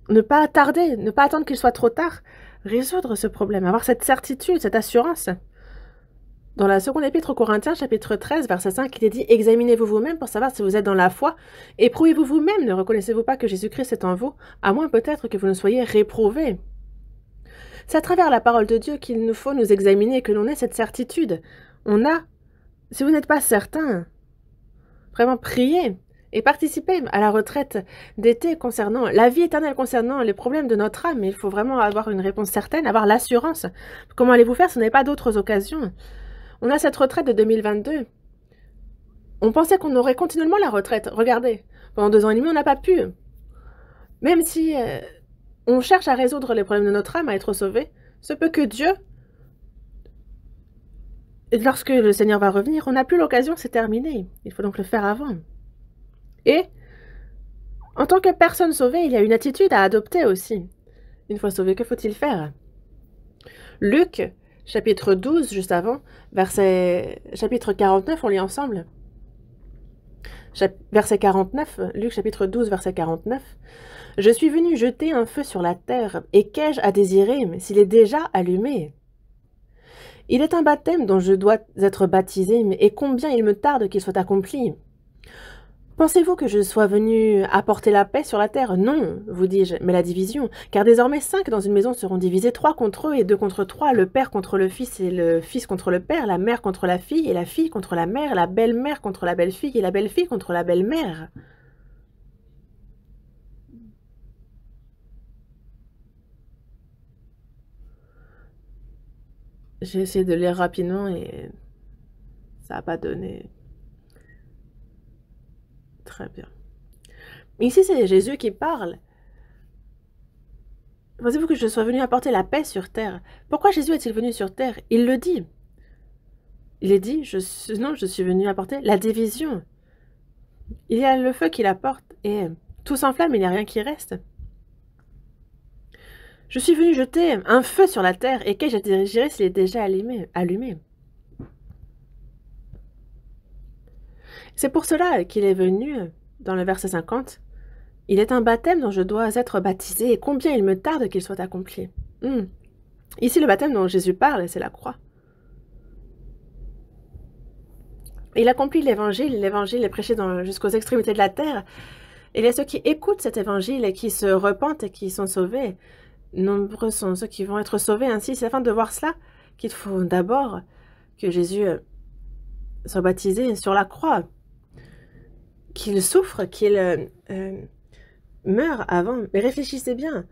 ne pas tarder, ne pas attendre qu'il soit trop tard, résoudre ce problème, avoir cette certitude, cette assurance. Dans la seconde épître aux Corinthiens, chapitre 13, verset 5, il est dit « Examinez-vous vous-même pour savoir si vous êtes dans la foi. Éprouvez-vous vous-même, ne reconnaissez-vous pas que Jésus-Christ est en vous, à moins peut-être que vous ne soyez réprouvés. » C'est à travers la parole de Dieu qu'il nous faut nous examiner, que l'on ait cette certitude. Si vous n'êtes pas certain, vraiment priez et participez à la retraite d'été concernant la vie éternelle, concernant les problèmes de notre âme. Il faut vraiment avoir une réponse certaine, avoir l'assurance. Comment allez-vous faire si vous n'avez pas d'autres occasions? On a cette retraite de 2022. On pensait qu'on aurait continuellement la retraite. Regardez, pendant 2 ans et demi, on n'a pas pu. Même si on cherche à résoudre les problèmes de notre âme, à être sauvé, ce peut que Dieu, lorsque le Seigneur va revenir, on n'a plus l'occasion, c'est terminé. Il faut donc le faire avant. Et, en tant que personne sauvée, il y a une attitude à adopter aussi. Une fois sauvé, que faut-il faire? Luc, chapitre 12, juste avant, chapitre 49, on lit ensemble. Verset 49, Luc chapitre 12, verset 49. « Je suis venu jeter un feu sur la terre, et qu'ai-je à désirer s'il est déjà allumé? Il est un baptême dont je dois être baptisé, et combien il me tarde qu'il soit accompli. Pensez-vous que je sois venu apporter la paix sur la terre? Non, vous dis-je, mais la division. Car désormais 5 dans une maison seront divisés, 3 contre eux et 2 contre 3, le père contre le fils et le fils contre le père, la mère contre la fille et la fille contre la mère, la belle-mère contre la belle-fille et la belle-fille contre la belle-mère. » J'ai essayé de lire rapidement et ça n'a pas donné. Très bien. Ici, c'est Jésus qui parle. Pensez-vous que je sois venu apporter la paix sur terre? Pourquoi Jésus est-il venu sur terre? Il le dit. Il est dit, non, je suis venu apporter la division. Il y a le feu qui l'apporte et tout s'enflamme, il n'y a rien qui reste. Je suis venu jeter un feu sur la terre et qu'ai-je à désirer s'il est déjà allumé? C'est pour cela qu'il est venu, dans le verset 50, « Il est un baptême dont je dois être baptisé, et combien il me tarde qu'il soit accompli. » Ici, le baptême dont Jésus parle, c'est la croix. Il accomplit l'évangile est prêché jusqu'aux extrémités de la terre. Il y a ceux qui écoutent cet évangile et qui se repentent et qui sont sauvés. Nombreux sont ceux qui vont être sauvés ainsi. C'est afin de voir cela qu'il faut d'abord que Jésus soit baptisé sur la croix, qu'il souffre, qu'il meure avant. Mais réfléchissez bien,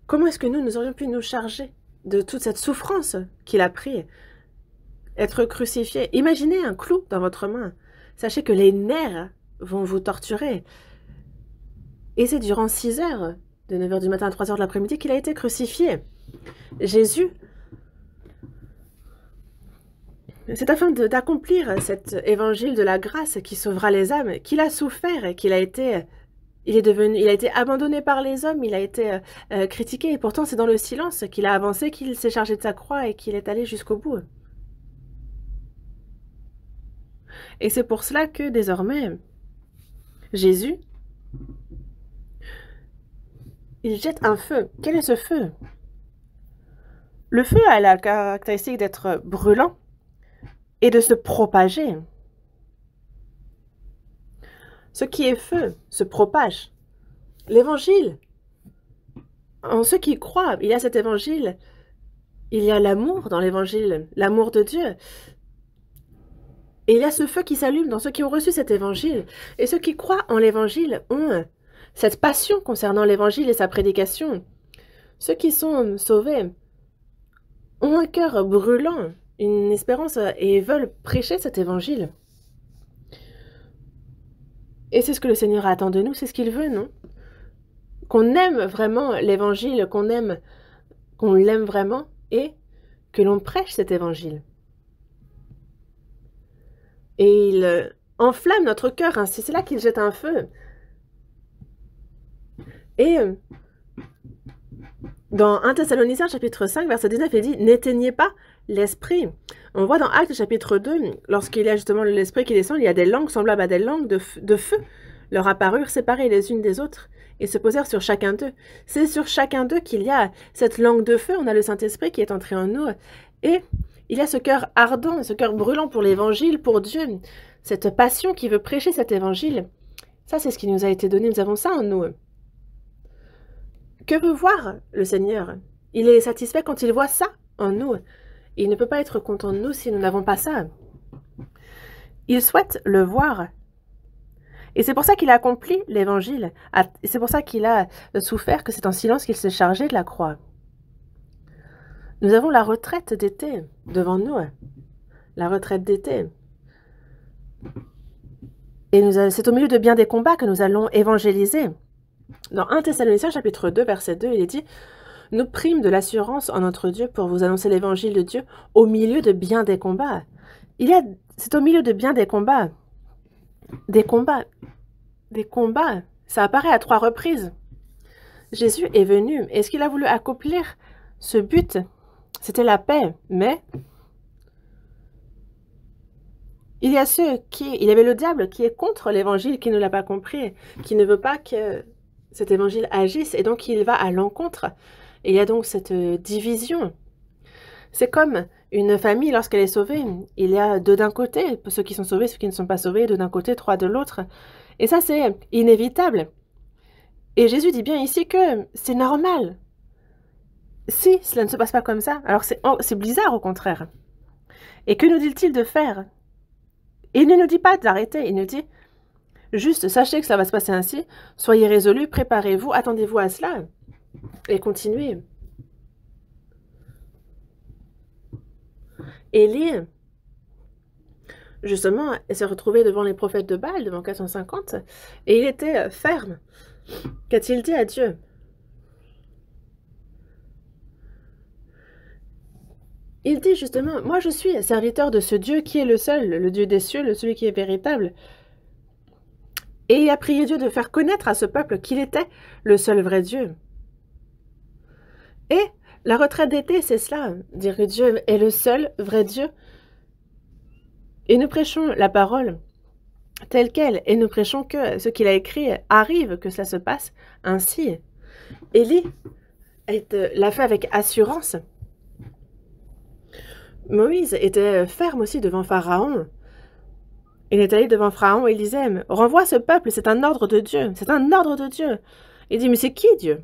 comment est-ce que nous aurions pu nous charger de toute cette souffrance qu'il a pris, être crucifié? Imaginez un clou dans votre main. Sachez que les nerfs vont vous torturer. Et c'est durant 6 heures, de 9 heures du matin à 3 heures de l'après-midi, qu'il a été crucifié. Jésus, c'est afin d'accomplir cet évangile de la grâce qui sauvera les âmes, qu'il a souffert et qu'il a été... il a été abandonné par les hommes, il a été critiqué, et pourtant c'est dans le silence qu'il a avancé, qu'il s'est chargé de sa croix et qu'il est allé jusqu'au bout. Et c'est pour cela que désormais, Jésus, il jette un feu. Quel est ce feu? Le feu a la caractéristique d'être brûlant et de se propager. Ce qui est feu se propage. L'évangile, en ceux qui croient, il y a cet évangile, il y a l'amour dans l'évangile, l'amour de Dieu. Et il y a ce feu qui s'allume dans ceux qui ont reçu cet évangile. Et ceux qui croient en l'évangile ont cette passion concernant l'évangile et sa prédication. Ceux qui sont sauvés ont un cœur brûlant, une espérance et veulent prêcher cet évangile. Et c'est ce que le Seigneur attend de nous, c'est ce qu'il veut, non? Qu'on aime vraiment l'évangile, qu'on l'aime vraiment et que l'on prêche cet évangile. Et il enflamme notre cœur ainsi, c'est là qu'il jette un feu. Et dans 1 Thessaloniciens chapitre 5, verset 19, il dit « N'éteignez pas l'esprit ». On voit dans Actes chapitre 2, lorsqu'il y a justement l'esprit qui descend, il y a des langues semblables à des langues de feu, leur apparurent séparées les unes des autres et se posèrent sur chacun d'eux. C'est sur chacun d'eux qu'il y a cette langue de feu, on a le Saint-Esprit qui est entré en nous, et il y a ce cœur ardent, ce cœur brûlant pour l'évangile, pour Dieu, cette passion qui veut prêcher cet évangile. Ça, c'est ce qui nous a été donné, nous avons ça en nous. Que veut voir le Seigneur? Il est satisfait quand il voit ça en nous. Il ne peut pas être content de nous si nous n'avons pas ça. Il souhaite le voir. Et c'est pour ça qu'il a accompli l'évangile. C'est pour ça qu'il a souffert, que c'est en silence qu'il s'est chargé de la croix. Nous avons la retraite d'été devant nous. La retraite d'été. Et c'est au milieu de bien des combats que nous allons évangéliser. Dans 1 Thessaloniciens chapitre 2, verset 2, il est dit « Nous prîmes de l'assurance en notre Dieu pour vous annoncer l'évangile de Dieu au milieu de bien des combats. » C'est au milieu de bien des combats. Des combats. Des combats. Ça apparaît à 3 reprises. Jésus est venu. Est-ce qu'il a voulu accomplir ce but? C'était la paix. Mais il y a il y avait le diable qui est contre l'évangile, qui ne l'a pas compris, qui ne veut pas que cet évangile agisse, et donc il va à l'encontre. Et il y a donc cette division. C'est comme une famille, lorsqu'elle est sauvée, il y a 2 d'un côté, ceux qui sont sauvés, ceux qui ne sont pas sauvés, 2 d'un côté, 3 de l'autre. Et ça, c'est inévitable. Et Jésus dit bien ici que c'est normal. Si cela ne se passe pas comme ça, alors c'est bizarre au contraire. Et que nous dit-il de faire? Il ne nous dit pas d'arrêter, il nous dit juste sachez que ça va se passer ainsi, soyez résolus, préparez-vous, attendez-vous à cela et continuez. Élie, justement, s'est retrouvé devant les prophètes de Baal, devant 450, et il était ferme. Qu'a-t-il dit à Dieu? Il dit justement, moi je suis serviteur de ce Dieu qui est le seul, le Dieu des cieux, celui qui est véritable. Et il a prié Dieu de faire connaître à ce peuple qu'il était le seul vrai Dieu. Et la retraite d'été, c'est cela, dire que Dieu est le seul vrai Dieu. Et nous prêchons la parole telle qu'elle, et nous prêchons que ce qu'il a écrit arrive, que cela se passe ainsi. Élie l'a fait avec assurance. Moïse était ferme aussi devant Pharaon. Il est allé devant Pharaon et il disait « Renvoie ce peuple, c'est un ordre de Dieu, c'est un ordre de Dieu. » Il dit « Mais c'est qui Dieu?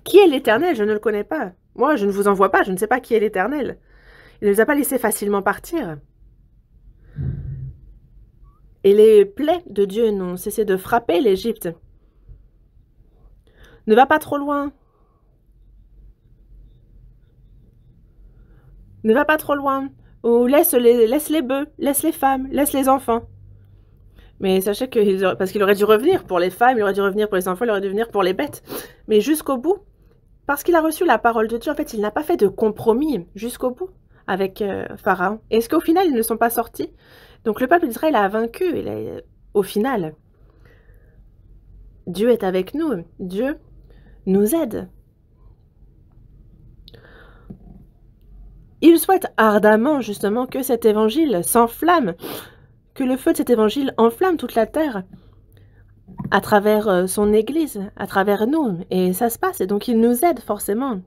Qui est l'Éternel? Je ne le connais pas. Moi, je ne vous envoie pas, je ne sais pas qui est l'Éternel. » Il ne les a pas laissés facilement partir. Et les plaies de Dieu n'ont cessé de frapper l'Égypte. Ne va pas trop loin. Ne va pas trop loin. Ou laisse les bœufs, laisse les femmes, laisse les enfants. Mais sachez que, parce qu'il aurait dû revenir pour les femmes, il aurait dû revenir pour les enfants, il aurait dû venir pour les bêtes. Mais jusqu'au bout, parce qu'il a reçu la parole de Dieu, en fait, il n'a pas fait de compromis jusqu'au bout avec Pharaon. Est-ce qu'au final, ils ne sont pas sortis? Donc le peuple d'Israël a vaincu, au final. Dieu est avec nous, Dieu nous aide. Il souhaite ardemment, justement, que cet évangile s'enflamme, que le feu de cet évangile enflamme toute la terre, à travers son Église, à travers nous. Et ça se passe, et donc il nous aide forcément.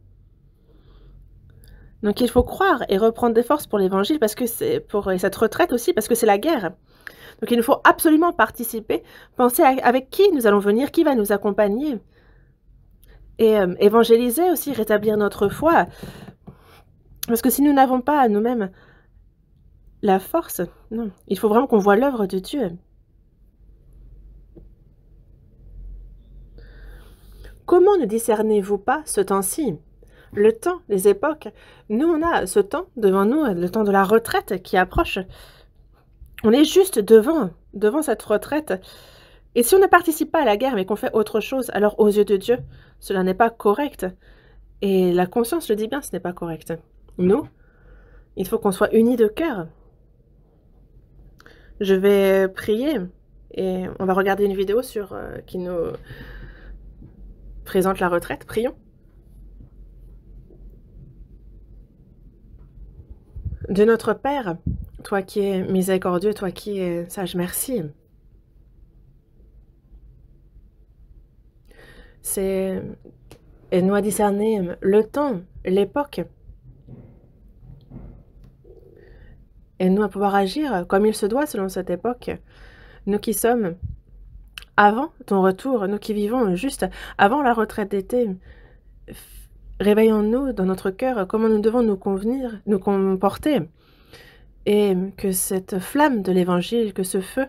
Donc il faut croire et reprendre des forces pour l'Évangile, parce que c'est pour cette retraite aussi, parce que c'est la guerre. Donc il nous faut absolument participer, penser avec qui nous allons venir, qui va nous accompagner. Et évangéliser aussi, rétablir notre foi. Parce que si nous n'avons pas nous-mêmes la force, non, il faut vraiment qu'on voit l'œuvre de Dieu. Comment ne discernez-vous pas ce temps-ci? Le temps, les époques. Nous, on a ce temps devant nous, le temps de la retraite qui approche. On est juste devant cette retraite. Et si on ne participe pas à la guerre, mais qu'on fait autre chose, alors aux yeux de Dieu, cela n'est pas correct. Et la conscience le dit bien, ce n'est pas correct. Nous, il faut qu'on soit unis de cœur. Je vais prier et on va regarder une vidéo qui nous présente la retraite. Prions. De notre Père, toi qui es miséricordieux, toi qui es sage, merci. Aide-nous à discerner le temps, l'époque. Aide-nous à pouvoir agir comme il se doit selon cette époque. Nous qui sommes avant ton retour, nous qui vivons juste avant la retraite d'été, réveillons-nous dans notre cœur comment nous devons nous comporter. Et que cette flamme de l'Évangile, que ce feu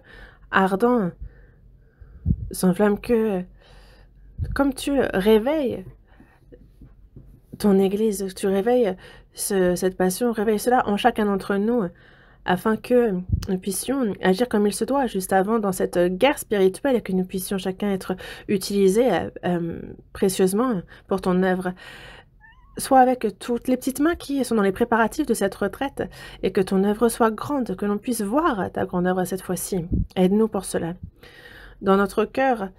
ardent s'enflamme, que comme tu réveilles ton Église, tu réveilles cette passion, réveille cela en chacun d'entre nous, afin que nous puissions agir comme il se doit, juste avant, dans cette guerre spirituelle, et que nous puissions chacun être utilisés précieusement pour ton œuvre. Soit avec toutes les petites mains qui sont dans les préparatifs de cette retraite, et que ton œuvre soit grande, que l'on puisse voir ta grande œuvre cette fois-ci. Aide-nous pour cela. Dans notre cœur,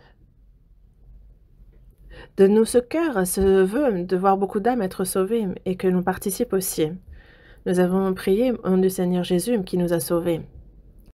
donne-nous ce cœur, ce vœu de voir beaucoup d'âmes être sauvées, et que l'on participe aussi. Nous avons prié au nom du Seigneur Jésus qui nous a sauvés.